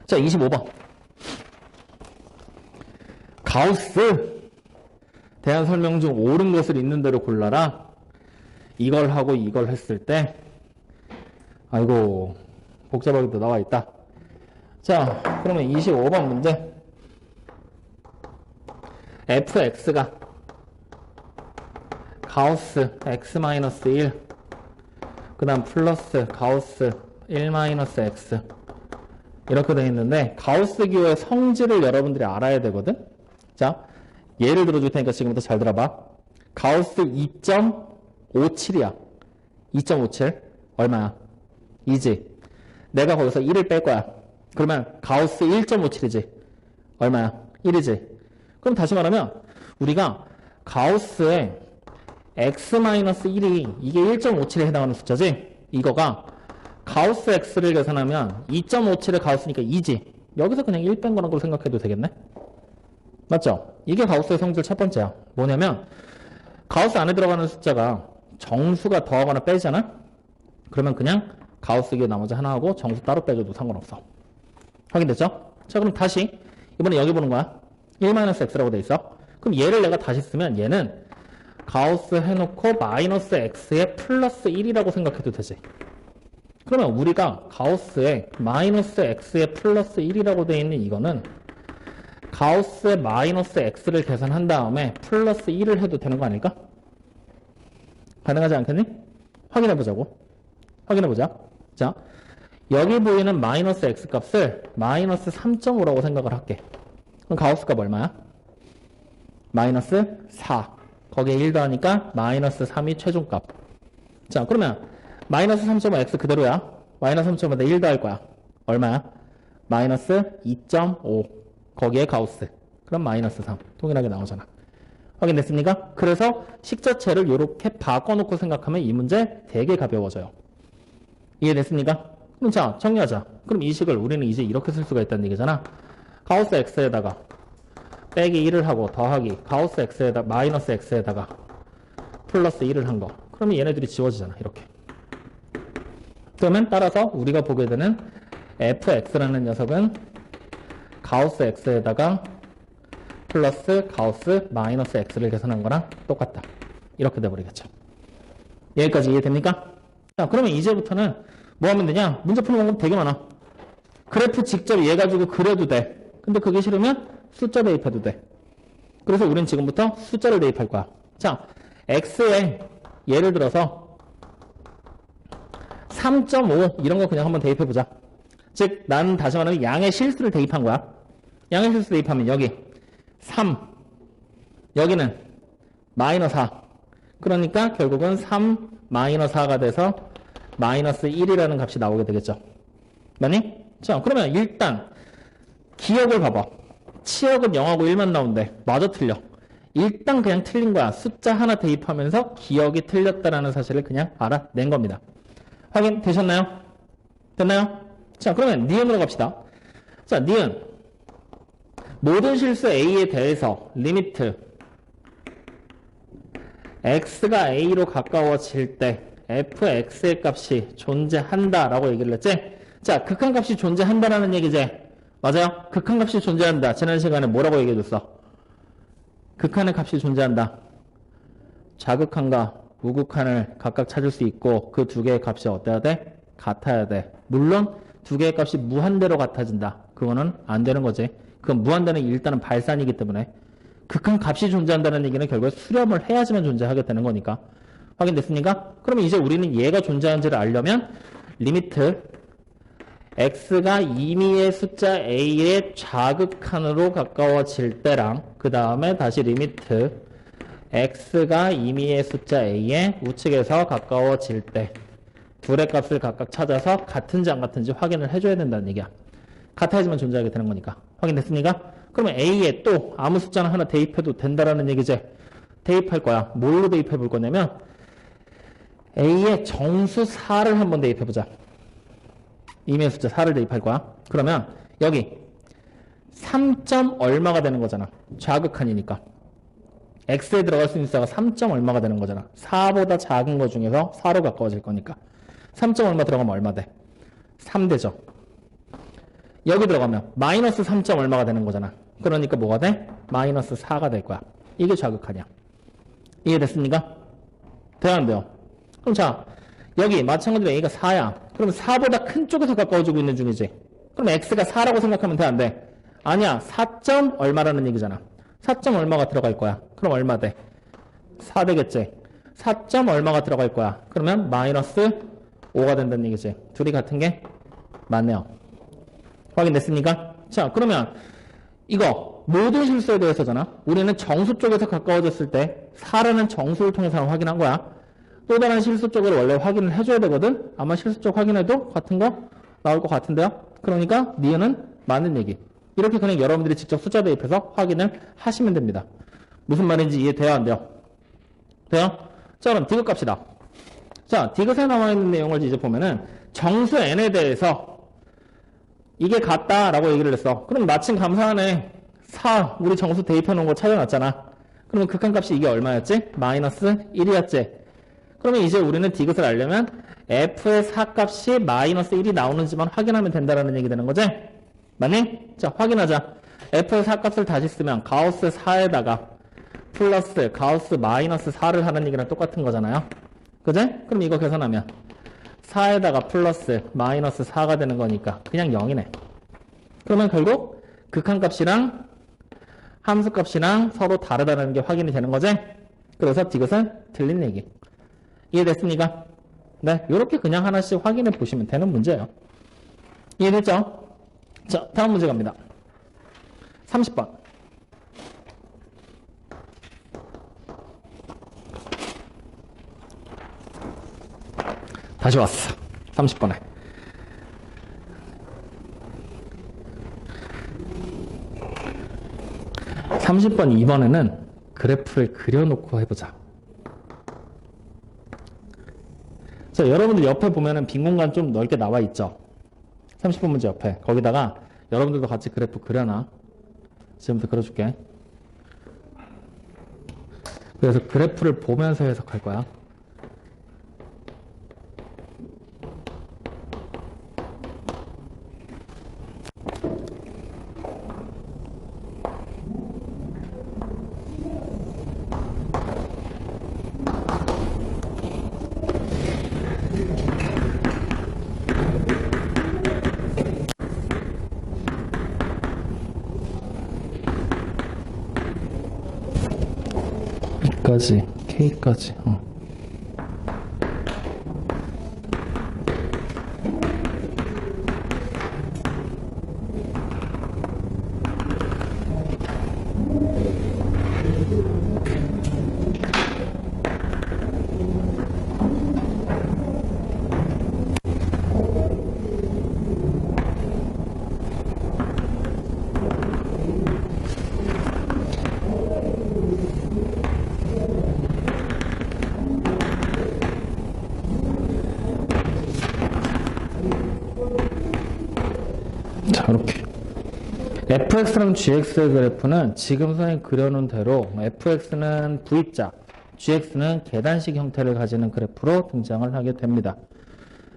자, 25번. 가우스 대한 설명 중 옳은 것을 있는 대로 골라라. 이걸 하고 이걸 했을 때 아이고 복잡하게도 나와 있다. 자, 그러면 25번 문제. fx가 가우스 x-1 그 다음 플러스 가우스 1-x 이렇게 되어 있는데 가우스 기호의 성질을 여러분들이 알아야 되거든. 자, 예를 들어줄 테니까 지금부터 잘 들어봐. 가우스 2.57이야. 2.57 얼마야? 2지. 내가 거기서 1을 뺄 거야. 그러면 가우스 1.57이지. 얼마야? 1이지. 그럼 다시 말하면 우리가 가우스의 x-1이 이게 1.57에 해당하는 숫자지. 이거가 가우스 x를 계산하면 2.57의 가우스니까 2지. 여기서 그냥 1 뺀 거라고 생각해도 되겠네. 맞죠? 이게 가우스의 성질 첫 번째야. 뭐냐면 가우스 안에 들어가는 숫자가 정수가 더하거나 빼잖아? 그러면 그냥 가우스 기호 나머지 하나 하고 정수 따로 빼줘도 상관없어. 확인됐죠? 자, 그럼 다시 이번에 여기 보는 거야. 1-x라고 돼 있어. 그럼 얘를 내가 다시 쓰면 얘는 가우스 해놓고 마이너스 x에 플러스 1이라고 생각해도 되지. 그러면 우리가 가우스에 마이너스 x에 플러스 1이라고 돼 있는 이거는 가우스의 마이너스 x를 계산한 다음에 플러스 1을 해도 되는 거 아닐까? 가능하지 않겠니? 확인해보자고. 확인해보자. 자, 여기 보이는 마이너스 x 값을 마이너스 3.5라고 생각을 할게. 그럼 가우스 값 얼마야? 마이너스 4. 거기에 1 더하니까 마이너스 3이 최종값. 자, 그러면 마이너스 3.5 x 그대로야. 마이너스 3.5에 1 더할 거야. 얼마야? 마이너스 2.5. 거기에 가우스. 그럼 마이너스 3. 동일하게 나오잖아. 확인됐습니까? 그래서 식자체를 이렇게 바꿔놓고 생각하면 이 문제 되게 가벼워져요. 이해됐습니까? 그럼 자, 정리하자. 그럼 이 식을 우리는 이제 이렇게 쓸 수가 있다는 얘기잖아. 가우스 x에다가 빼기 1을 하고 더하기 가우스 x에다 마이너스 x에다가 플러스 1을 한 거. 그러면 얘네들이 지워지잖아. 이렇게. 그러면 따라서 우리가 보게 되는 fx라는 녀석은 가우스 x에다가 플러스 가우스 마이너스 x를 계산한 거랑 똑같다. 이렇게 돼버리겠죠. 여기까지 이해됩니까? 자, 그러면 이제부터는 뭐 하면 되냐? 문제 푸는 방법 되게 많아. 그래프 직접 얘 가지고 그려도 돼. 근데 그게 싫으면 숫자 대입해도 돼. 그래서 우린 지금부터 숫자를 대입할 거야. 자, x에 예를 들어서 3.5 이런 거 그냥 한번 대입해보자. 즉, 나는 다시 말하면 양의 실수를 대입한 거야. 양의 실수 대입하면 여기 3, 여기는 마이너스 4. 그러니까 결국은 3 마이너스 4가 돼서 마이너스 1이라는 값이 나오게 되겠죠. 맞니? 자, 그러면 일단 기억을 봐봐. 치역은 0하고 1만 나온대. 마저 틀려. 일단 그냥 틀린 거야. 숫자 하나 대입하면서 기억이 틀렸다라는 사실을 그냥 알아낸 겁니다. 확인 되셨나요? 됐나요? 자, 그러면 니은으로 갑시다. 자, 니은. 모든 실수 A에 대해서 리미트 X가 A로 가까워질 때 fx의 값이 존재한다라고 얘기를 했지? 자, 극한값이 존재한다라는 얘기지? 맞아요? 극한값이 존재한다. 지난 시간에 뭐라고 얘기해줬어? 극한의 값이 존재한다. 자극한과 우극한을 각각 찾을 수 있고 그 두 개의 값이 어때야 돼? 같아야 돼. 물론 두 개의 값이 무한대로 같아진다. 그거는 안 되는 거지. 그건 무한대는 일단은 발산이기 때문에 극한 값이 존재한다는 얘기는 결국에 수렴을 해야지만 존재하게 되는 거니까. 확인됐습니까? 그러면 이제 우리는 얘가 존재하는지를 알려면 리미트 x가 임의의 숫자 a의 좌극한으로 가까워질 때랑 그 다음에 다시 리미트 x가 임의의 숫자 a의 우측에서 가까워질 때 둘의 값을 각각 찾아서 같은지 안 같은지 확인을 해줘야 된다는 얘기야. 같아야지만 존재하게 되는 거니까. 확인됐습니까? 그러면 a에 또 아무 숫자나 하나 대입해도 된다라는 얘기지. 대입할 거야. 뭘로 대입해 볼 거냐면 a의 정수 4를 한번 대입해 보자. 임의의 숫자 4를 대입할 거야. 그러면 여기 3점 얼마가 되는 거잖아. 좌극한이니까. x에 들어갈 수 있는 숫자가 3점 얼마가 되는 거잖아. 4보다 작은 거 중에서 4로 가까워질 거니까. 3점 얼마 들어가면 얼마 돼? 3되죠. 여기 들어가면 마이너스 3점 얼마가 되는 거잖아. 그러니까 뭐가 돼? 마이너스 4가 될 거야. 이게 좌극한이야. 이해됐습니까? 돼요 안 돼요? 그럼 자 여기 마찬가지로 a가 4야. 그럼 4보다 큰 쪽에서 가까워지고 있는 중이지. 그럼 x가 4라고 생각하면 돼 안 돼? 아니야. 4점 얼마라는 얘기잖아. 4점 얼마가 들어갈 거야. 그럼 얼마 돼? 4 되겠지. 4점 얼마가 들어갈 거야. 그러면 마이너스 5가 된다는 얘기지. 둘이 같은 게 맞네요. 확인됐습니까? 자 그러면 이거 모든 실수에 대해서잖아. 우리는 정수 쪽에서 가까워졌을 때 4라는 정수를 통해서 확인한 거야. 또 다른 실수 쪽을 원래 확인을 해줘야 되거든. 아마 실수 쪽 확인해도 같은 거 나올 것 같은데요. 그러니까 니은은 맞는 얘기. 이렇게 그냥 여러분들이 직접 숫자 대입해서 확인을 하시면 됩니다. 무슨 말인지 이해돼요 안 돼요? 돼요? 자 그럼 디귿 갑시다. 자 디귿에 나와 있는 내용을 이제 보면은 정수 n에 대해서 이게 같다라고 얘기를 했어. 그럼 마침 감사하네. 4 우리 정수 대입해 놓은 거 찾아놨잖아. 그러면 극한값이 이게 얼마였지? 마이너스 1이었지. 그러면 이제 우리는 디귿을 알려면 f의 4값이 마이너스 1이 나오는지만 확인하면 된다는 얘기 되는 거지? 맞니? 자 확인하자. f의 4값을 다시 쓰면 가우스 4에다가 플러스 가우스 마이너스 4를 하는 얘기랑 똑같은 거잖아요. 그지? 그럼 이거 계산하면 4에다가 플러스 마이너스 4가 되는 거니까 그냥 0이네. 그러면 결국 극한값이랑 함수값이랑 서로 다르다는 게 확인이 되는 거지? 그래서 디귿은 틀린 얘기. 이해됐습니까? 네, 이렇게 그냥 하나씩 확인해 보시면 되는 문제예요. 이해됐죠? 자, 다음 문제 갑니다. 30번. 다시 왔어. 30번에. (30번) 2번에는 그래프를 그려놓고 해보자. 자, 여러분들 옆에 보면은 빈 공간 좀 넓게 나와 있죠? 30번 문제 옆에. 거기다가 여러분들도 같이 그래프 그려놔. 지금부터 그려줄게. 그래서 그래프를 보면서 해석할 거야. B까지, K까지. 자, 이렇게. fx랑 gx의 그래프는 지금 선생님이 그려놓은 대로 fx는 V자, gx는 계단식 형태를 가지는 그래프로 등장을 하게 됩니다.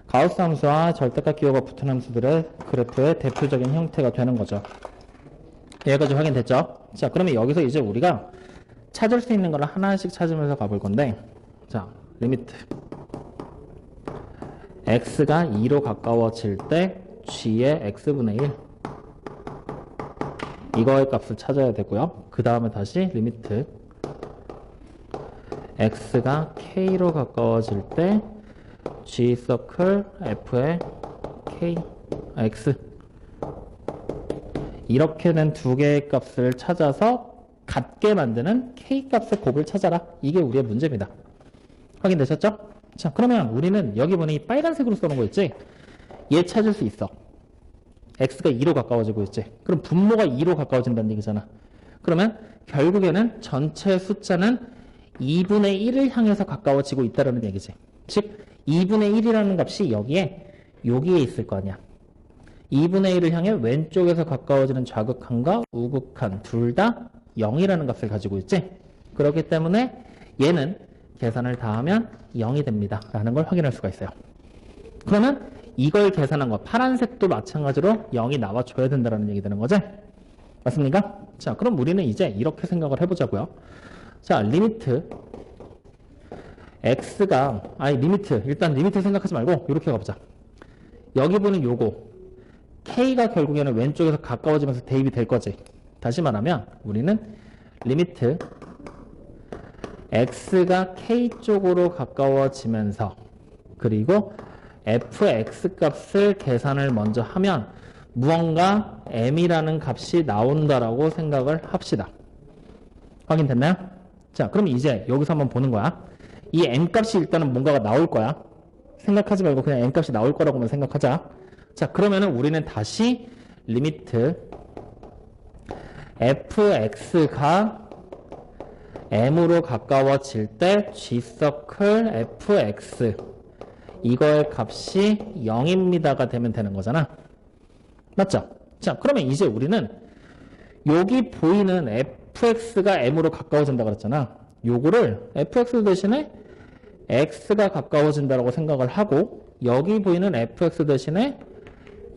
가우스 함수와 절대값 기호가 붙은 함수들의 그래프의 대표적인 형태가 되는 거죠. 여기까지 확인됐죠? 자, 그러면 여기서 이제 우리가 찾을 수 있는 걸 하나씩 찾으면서 가볼 건데, 자, 리미트. x가 2로 가까워질 때 g의 x분의 1. 이거의 값을 찾아야 되고요. 그 다음에 다시 리미트. x가 k로 가까워질 때 G 서클 F의 K, X. 이렇게 된 두 개의 값을 찾아서 같게 만드는 K 값의 곱을 찾아라. 이게 우리의 문제입니다. 확인되셨죠? 자, 그러면 우리는 여기 보니 빨간색으로 써놓은 거 있지? 얘 찾을 수 있어. X가 2로 가까워지고 있지? 그럼 분모가 2로 가까워진다는 얘기잖아. 그러면 결국에는 전체 숫자는 2분의 1을 향해서 가까워지고 있다는 얘기지. 즉 2분의 1이라는 값이 여기에 있을 거 아니야. 2분의 1을 향해 왼쪽에서 가까워지는 좌극한과 우극한 둘 다 0이라는 값을 가지고 있지. 그렇기 때문에 얘는 계산을 다 하면 0이 됩니다. 라는 걸 확인할 수가 있어요. 그러면 이걸 계산한 거 파란색도 마찬가지로 0이 나와줘야 된다는 얘기 되는 거지. 맞습니까? 자, 그럼 우리는 이제 이렇게 생각을 해보자고요. 자, 리미트 x가 일단 리미트 생각하지 말고 이렇게 가보자. 여기 보는 요거 k가 결국에는 왼쪽에서 가까워지면서 대입이 될 거지. 다시 말하면 우리는 리미트 x가 k 쪽으로 가까워지면서 그리고 fx 값을 계산을 먼저 하면 무언가 m이라는 값이 나온다라고 생각을 합시다. 확인됐나요? 자, 그럼 이제 여기서 한번 보는 거야. 이 m값이 일단은 뭔가가 나올 거야. 생각하지 말고 그냥 m값이 나올 거라고만 생각하자. 자, 그러면은 우리는 다시 리미트 fx가 m으로 가까워질 때 g서클 fx 이거의 값이 0입니다가 되면 되는 거잖아. 맞죠? 자, 그러면 이제 우리는 여기 보이는 fx가 m으로 가까워진다 그랬잖아. 요거를 fx 대신에 x가 가까워진다라고 생각을 하고 여기 보이는 fx 대신에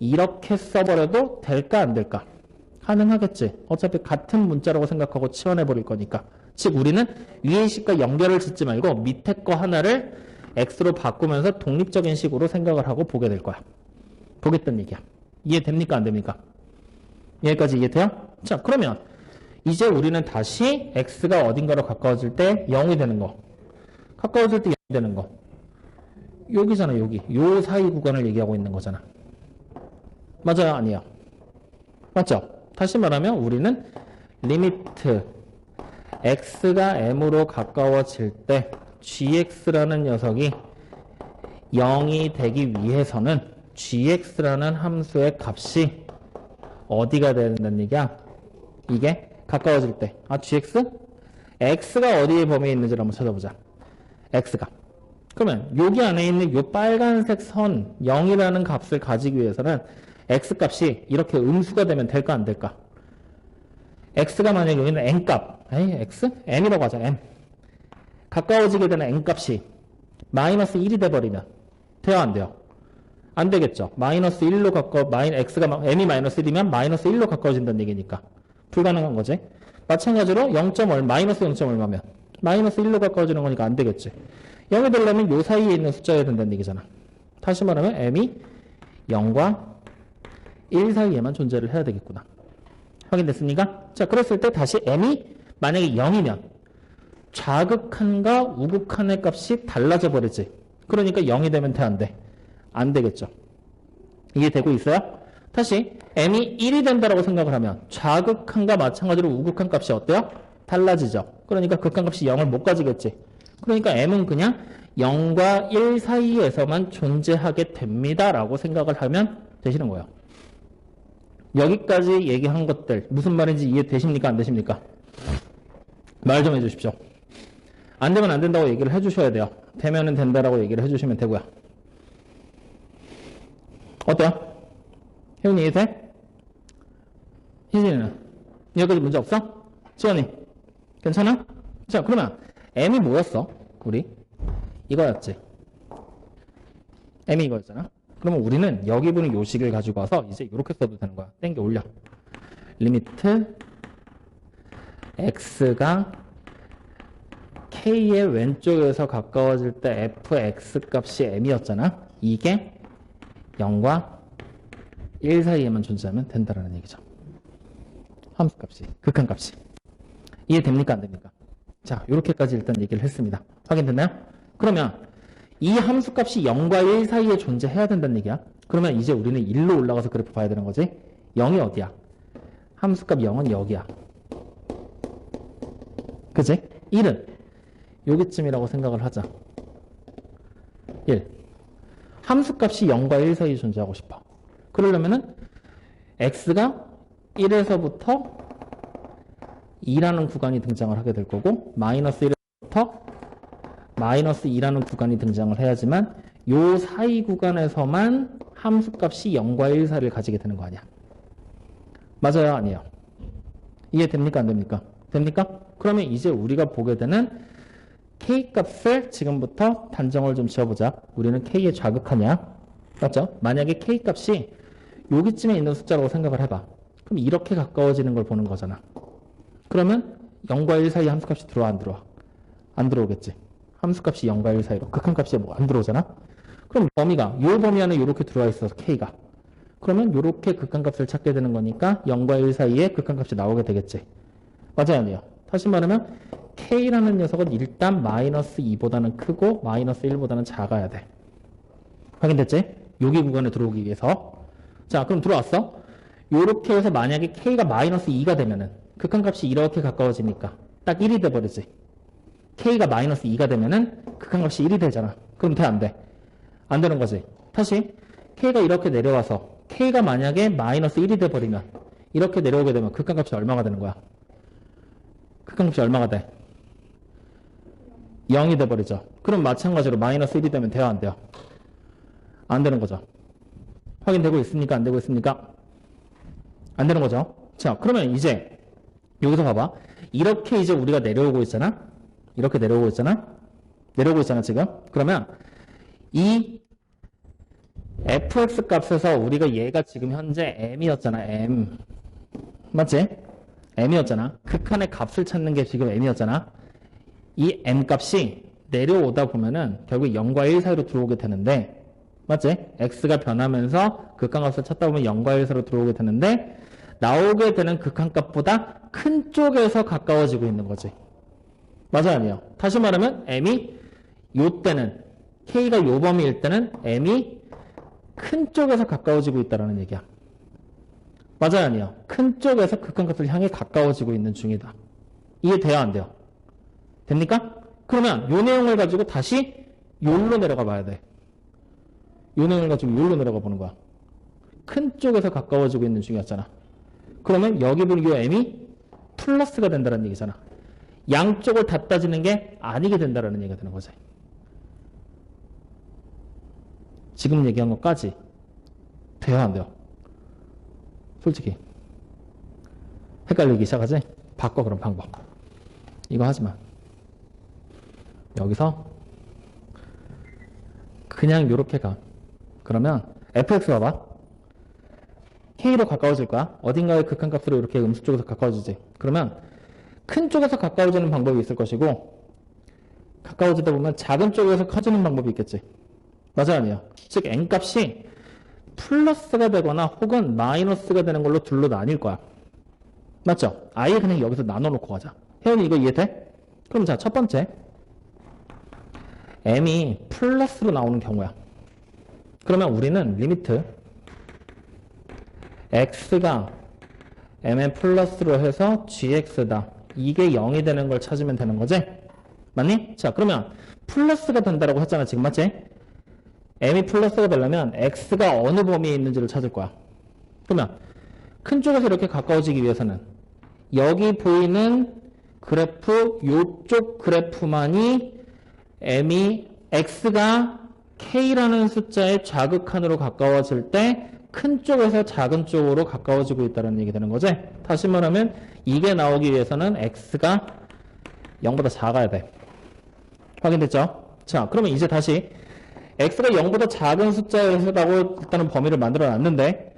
이렇게 써버려도 될까 안 될까? 가능하겠지. 어차피 같은 문자라고 생각하고 치환해버릴 거니까. 즉 우리는 위의 식과 연결을 짓지 말고 밑에 거 하나를 x로 바꾸면서 독립적인 식으로 생각을 하고 보게 될 거야. 보겠다는 얘기야. 이해됩니까? 안 됩니까? 여기까지 이해돼요? 자, 그러면 이제 우리는 다시 x가 어딘가로 가까워질 때 0이 되는 거. 가까워질 때 0이 되는 거. 여기잖아, 여기. 요 사이 구간을 얘기하고 있는 거잖아. 맞아요? 아니에요? 맞죠? 다시 말하면 우리는 리미트 x가 m으로 가까워질 때 gx라는 녀석이 0이 되기 위해서는 gx라는 함수의 값이 어디가 된다는 얘기야? 이게 가까워질 때. gx? x가 어디에 범위에 있는지를 한번 찾아보자. x가. 그러면 여기 안에 있는 이 빨간색 선 0이라는 값을 가지기 위해서는 x값이 이렇게 음수가 되면 될까 안 될까? x가 만약에 여기는 n값, x? m이라고 하자, m. 가까워지게 되는 n값이 마이너스 1이 돼버리면 돼요, 안 돼요? 안 되겠죠. 마이너스 1로 x가 m이 마이너스 1이면 마이너스 1로 가까워진다는 얘기니까. 불가능한 거지. 마찬가지로 0.1, 마이너스 0. 얼마면 마이너스 1로 가까워지는 거니까 안 되겠지. 0이 되려면 요 사이에 있는 숫자여야 된다는 얘기잖아. 다시 말하면 m이 0과 1 사이에만 존재를 해야 되겠구나. 확인됐습니까? 자, 그랬을 때 다시 m이 만약에 0이면 좌극한과 우극한의 값이 달라져 버리지. 그러니까 0이 되면 돼, 안 돼? 안 되겠죠. 이해되고 있어요? 다시 m이 1이 된다라고 생각을 하면 좌극한과 마찬가지로 우극한 값이 어때요? 달라지죠. 그러니까 극한값이 0을 못 가지겠지. 그러니까 m은 그냥 0과 1 사이에서만 존재하게 됩니다 라고 생각을 하면 되시는 거예요. 여기까지 얘기한 것들 무슨 말인지 이해되십니까? 안 되십니까? 말 좀 해주십시오. 안 되면 안 된다고 얘기를 해주셔야 돼요. 되면은 된다라고 얘기를 해주시면 되고요. 어때요? 혜훈이 이해돼? 희진이는? 여기까지 문제 없어? 지원이? 괜찮아? 자, 그러면 m이 뭐였어? 우리? 이거였지. m이 이거였잖아. 그러면 우리는 여기 보는 요식을 가지고 와서 이제 이렇게 써도 되는 거야. 땡겨 올려. 리미트 x가 k의 왼쪽에서 가까워질 때 fx 값이 m이었잖아. 이게 0과 1 사이에만 존재하면 된다는 얘기죠. 함수값이, 극한값이. 이해됩니까? 안 됩니까? 자, 이렇게까지 일단 얘기를 했습니다. 확인됐나요? 그러면 이 함수값이 0과 1 사이에 존재해야 된다는 얘기야. 그러면 이제 우리는 1로 올라가서 그래프 봐야 되는 거지. 0이 어디야? 함수값 0은 여기야. 그치? 1은 여기쯤이라고 생각을 하자. 1. 함수값이 0과 1 사이에 존재하고 싶어. 그러려면은 x가 1에서부터 2라는 구간이 등장을 하게 될 거고 마이너스 1에서부터 마이너스 2라는 구간이 등장을 해야지만 요 사이 구간에서만 함수값이 0과 1 사이를 가지게 되는 거 아니야. 맞아요? 아니에요? 이해됩니까? 안 됩니까? 됩니까? 그러면 이제 우리가 보게 되는 K값을 지금부터 단정을 좀 지어보자. 우리는 K의 좌극하냐? 맞죠? 만약에 K값이 여기쯤에 있는 숫자라고 생각을 해봐. 그럼 이렇게 가까워지는 걸 보는 거잖아. 그러면 0과 1 사이 함수값이 들어와 안 들어와? 안 들어오겠지. 함수값이 0과 1 사이로 극한값이 뭐 안 들어오잖아. 그럼 범위가 요 범위 안에 이렇게 들어와 있어서 K가 그러면 이렇게 극한값을 찾게 되는 거니까 0과 1 사이에 극한값이 나오게 되겠지. 맞아요? 아니에요? 다시 말하면 K라는 녀석은 일단 마이너스 2보다는 크고 마이너스 1보다는 작아야 돼. 확인됐지? 여기 구간에 들어오기 위해서. 자, 그럼 들어왔어? 요렇게 해서 만약에 K가 마이너스 2가 되면은 극한값이 이렇게 가까워지니까 딱 1이 돼버리지. K가 마이너스 2가 되면은 극한값이 1이 되잖아. 그럼 돼? 안 돼? 안 되는 거지. 다시 K가 이렇게 내려와서 K가 만약에 마이너스 1이 돼버리면 이렇게 내려오게 되면 극한값이 얼마가 되는 거야? 극한값이 얼마가 돼? 0이 돼버리죠. 그럼 마찬가지로 마이너스 1이 되면 돼요? 안 돼요? 안 되는 거죠. 확인되고 있습니까? 안 되고 있습니까? 안 되는 거죠. 자, 그러면 이제 여기서 봐봐. 이렇게 이제 우리가 내려오고 있잖아. 이렇게 내려오고 있잖아. 내려오고 있잖아 지금. 그러면 이 fx 값에서 우리가 얘가 지금 현재 m이었잖아. m. 맞지? m이었잖아. 극한의 값을 찾는 게 지금 m이었잖아. 이 m 값이 내려오다 보면은 결국 0과 1 사이로 들어오게 되는데 맞지? x가 변하면서 극한값을 찾다 보면 0과 1 사이로 들어오게 되는데 나오게 되는 극한값보다 큰 쪽에서 가까워지고 있는 거지. 맞아요? 아니에요? 다시 말하면 m이 요때는 k가 요 범위일 때는 m이 큰 쪽에서 가까워지고 있다는 얘기야. 맞아요? 아니에요? 큰 쪽에서 극한값을 향해 가까워지고 있는 중이다. 이해돼요? 안 돼요? 됩니까? 그러면 요 내용을 가지고 다시 요로 내려가 봐야 돼. 요 내용을 가지고 요로 내려가 보는 거야. 큰 쪽에서 가까워지고 있는 중이었잖아. 그러면 여기 보는 요 m이 플러스가 된다는 얘기잖아. 양쪽을 다 따지는 게 아니게 된다는 얘기가 되는 거지. 지금 얘기한 것까지 돼요? 안 돼요? 솔직히 헷갈리기 시작하지? 바꿔 그럼 방법. 이거 하지마. 여기서 그냥 요렇게 가. 그러면 fx 봐봐. k로 가까워질 거야. 어딘가의 극한값으로 이렇게 음수 쪽에서 가까워지지. 그러면 큰 쪽에서 가까워지는 방법이 있을 것이고 가까워지다 보면 작은 쪽에서 커지는 방법이 있겠지. 맞아요? 아니에요? 즉 n값이 플러스가 되거나 혹은 마이너스가 되는 걸로 둘로 나뉠 거야. 맞죠? 아예 그냥 여기서 나눠놓고 가자. 혜연이 이거 이해돼? 그럼 자, 첫 번째 m이 플러스로 나오는 경우야. 그러면 우리는 리미트 x가 mn 플러스로 해서 gx다. 이게 0이 되는 걸 찾으면 되는 거지? 맞니? 자, 그러면 플러스가 된다라고 했잖아. 지금 맞지? m이 플러스가 되려면 x가 어느 범위에 있는지를 찾을 거야. 그러면 큰 쪽에서 이렇게 가까워지기 위해서는 여기 보이는 그래프, 요쪽 그래프만이 m이 x가 k라는 숫자의 좌극한으로 가까워질 때 큰 쪽에서 작은 쪽으로 가까워지고 있다는 얘기 되는 거지. 다시 말하면 이게 나오기 위해서는 x가 0보다 작아야 돼. 확인됐죠? 자, 그러면 이제 다시 x가 0보다 작은 숫자라고 일단은 범위를 만들어 놨는데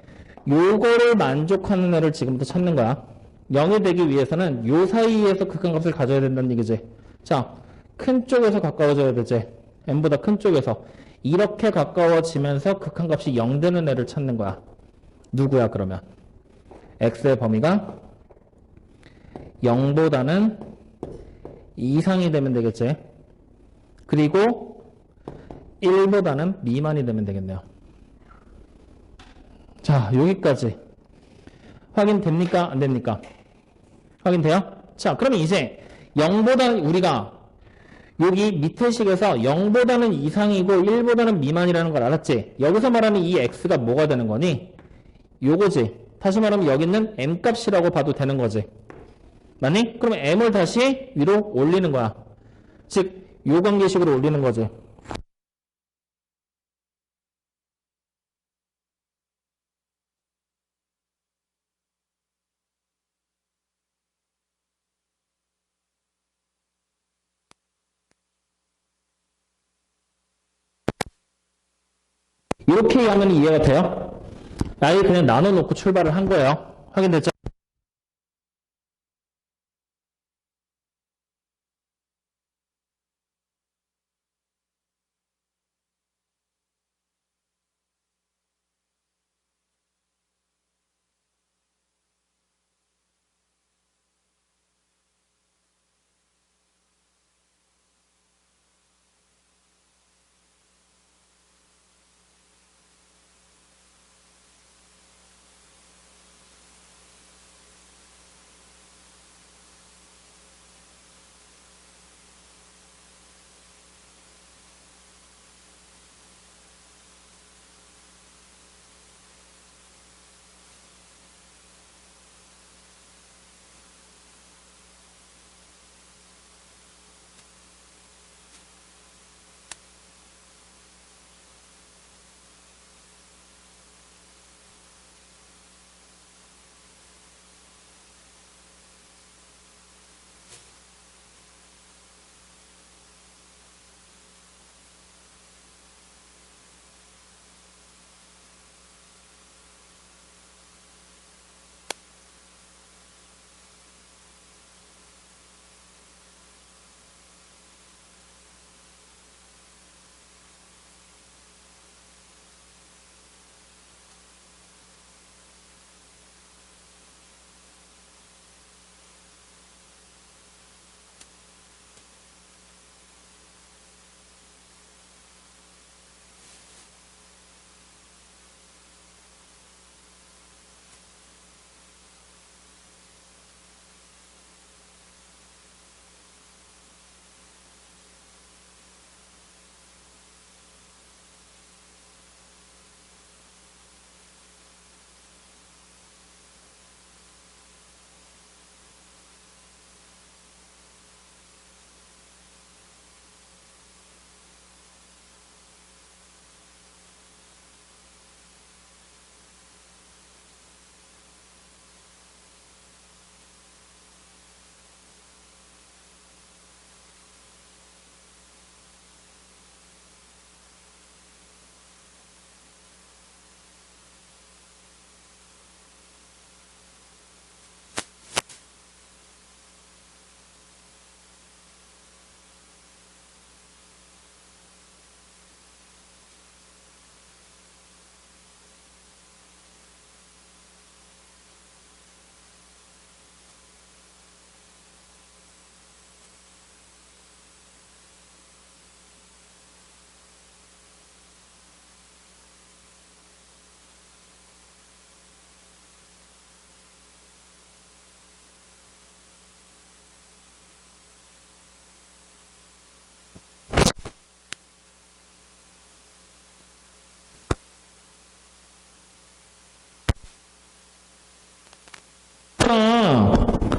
요거를 만족하는 애를 지금부터 찾는 거야. 0이 되기 위해서는 요 사이에서 극한값을 가져야 된다는 얘기지. 자, 큰 쪽에서 가까워져야 되지. m보다 큰 쪽에서. 이렇게 가까워지면서 극한값이 0 되는 애를 찾는 거야. 누구야 그러면? x의 범위가 0보다는 이상이 되면 되겠지. 그리고 1보다는 미만이 되면 되겠네요. 자, 여기까지 확인됩니까? 안 됩니까? 확인돼요? 자, 그러면 이제 0보다 우리가 여기 밑에 식에서 0보다는 이상이고 1보다는 미만이라는 걸 알았지? 여기서 말하는 이 x가 뭐가 되는 거니? 요거지. 다시 말하면 여기 있는 m값이라고 봐도 되는 거지. 맞니? 그러면 m을 다시 위로 올리는 거야. 즉, 요 관계식으로 올리는 거지. 이렇게 하면 이해가 돼요? 아예 그냥 나눠놓고 출발을 한 거예요. 확인됐죠?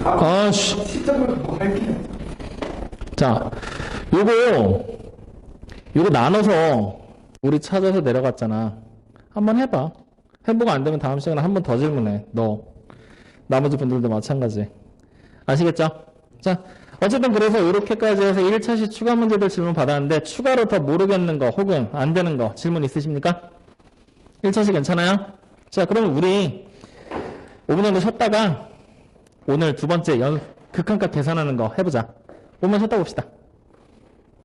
아씨. 시점을 뭐 할게요. 자, 요거 나눠서 우리 찾아서 내려갔잖아. 한번 해봐. 해보고 안 되면 다음 시간에 한 번 더 질문해. 너. 나머지 분들도 마찬가지. 아시겠죠? 자, 어쨌든 그래서 이렇게까지 해서 1차시 추가 문제들 질문 받았는데 추가로 더 모르겠는 거 혹은 안 되는 거 질문 있으십니까? 1차시 괜찮아요? 자, 그럼 우리 5분 정도 쉬었다가 오늘 두 번째 극한값 계산하는 거 해보자. 5분 쉬었다 봅시다.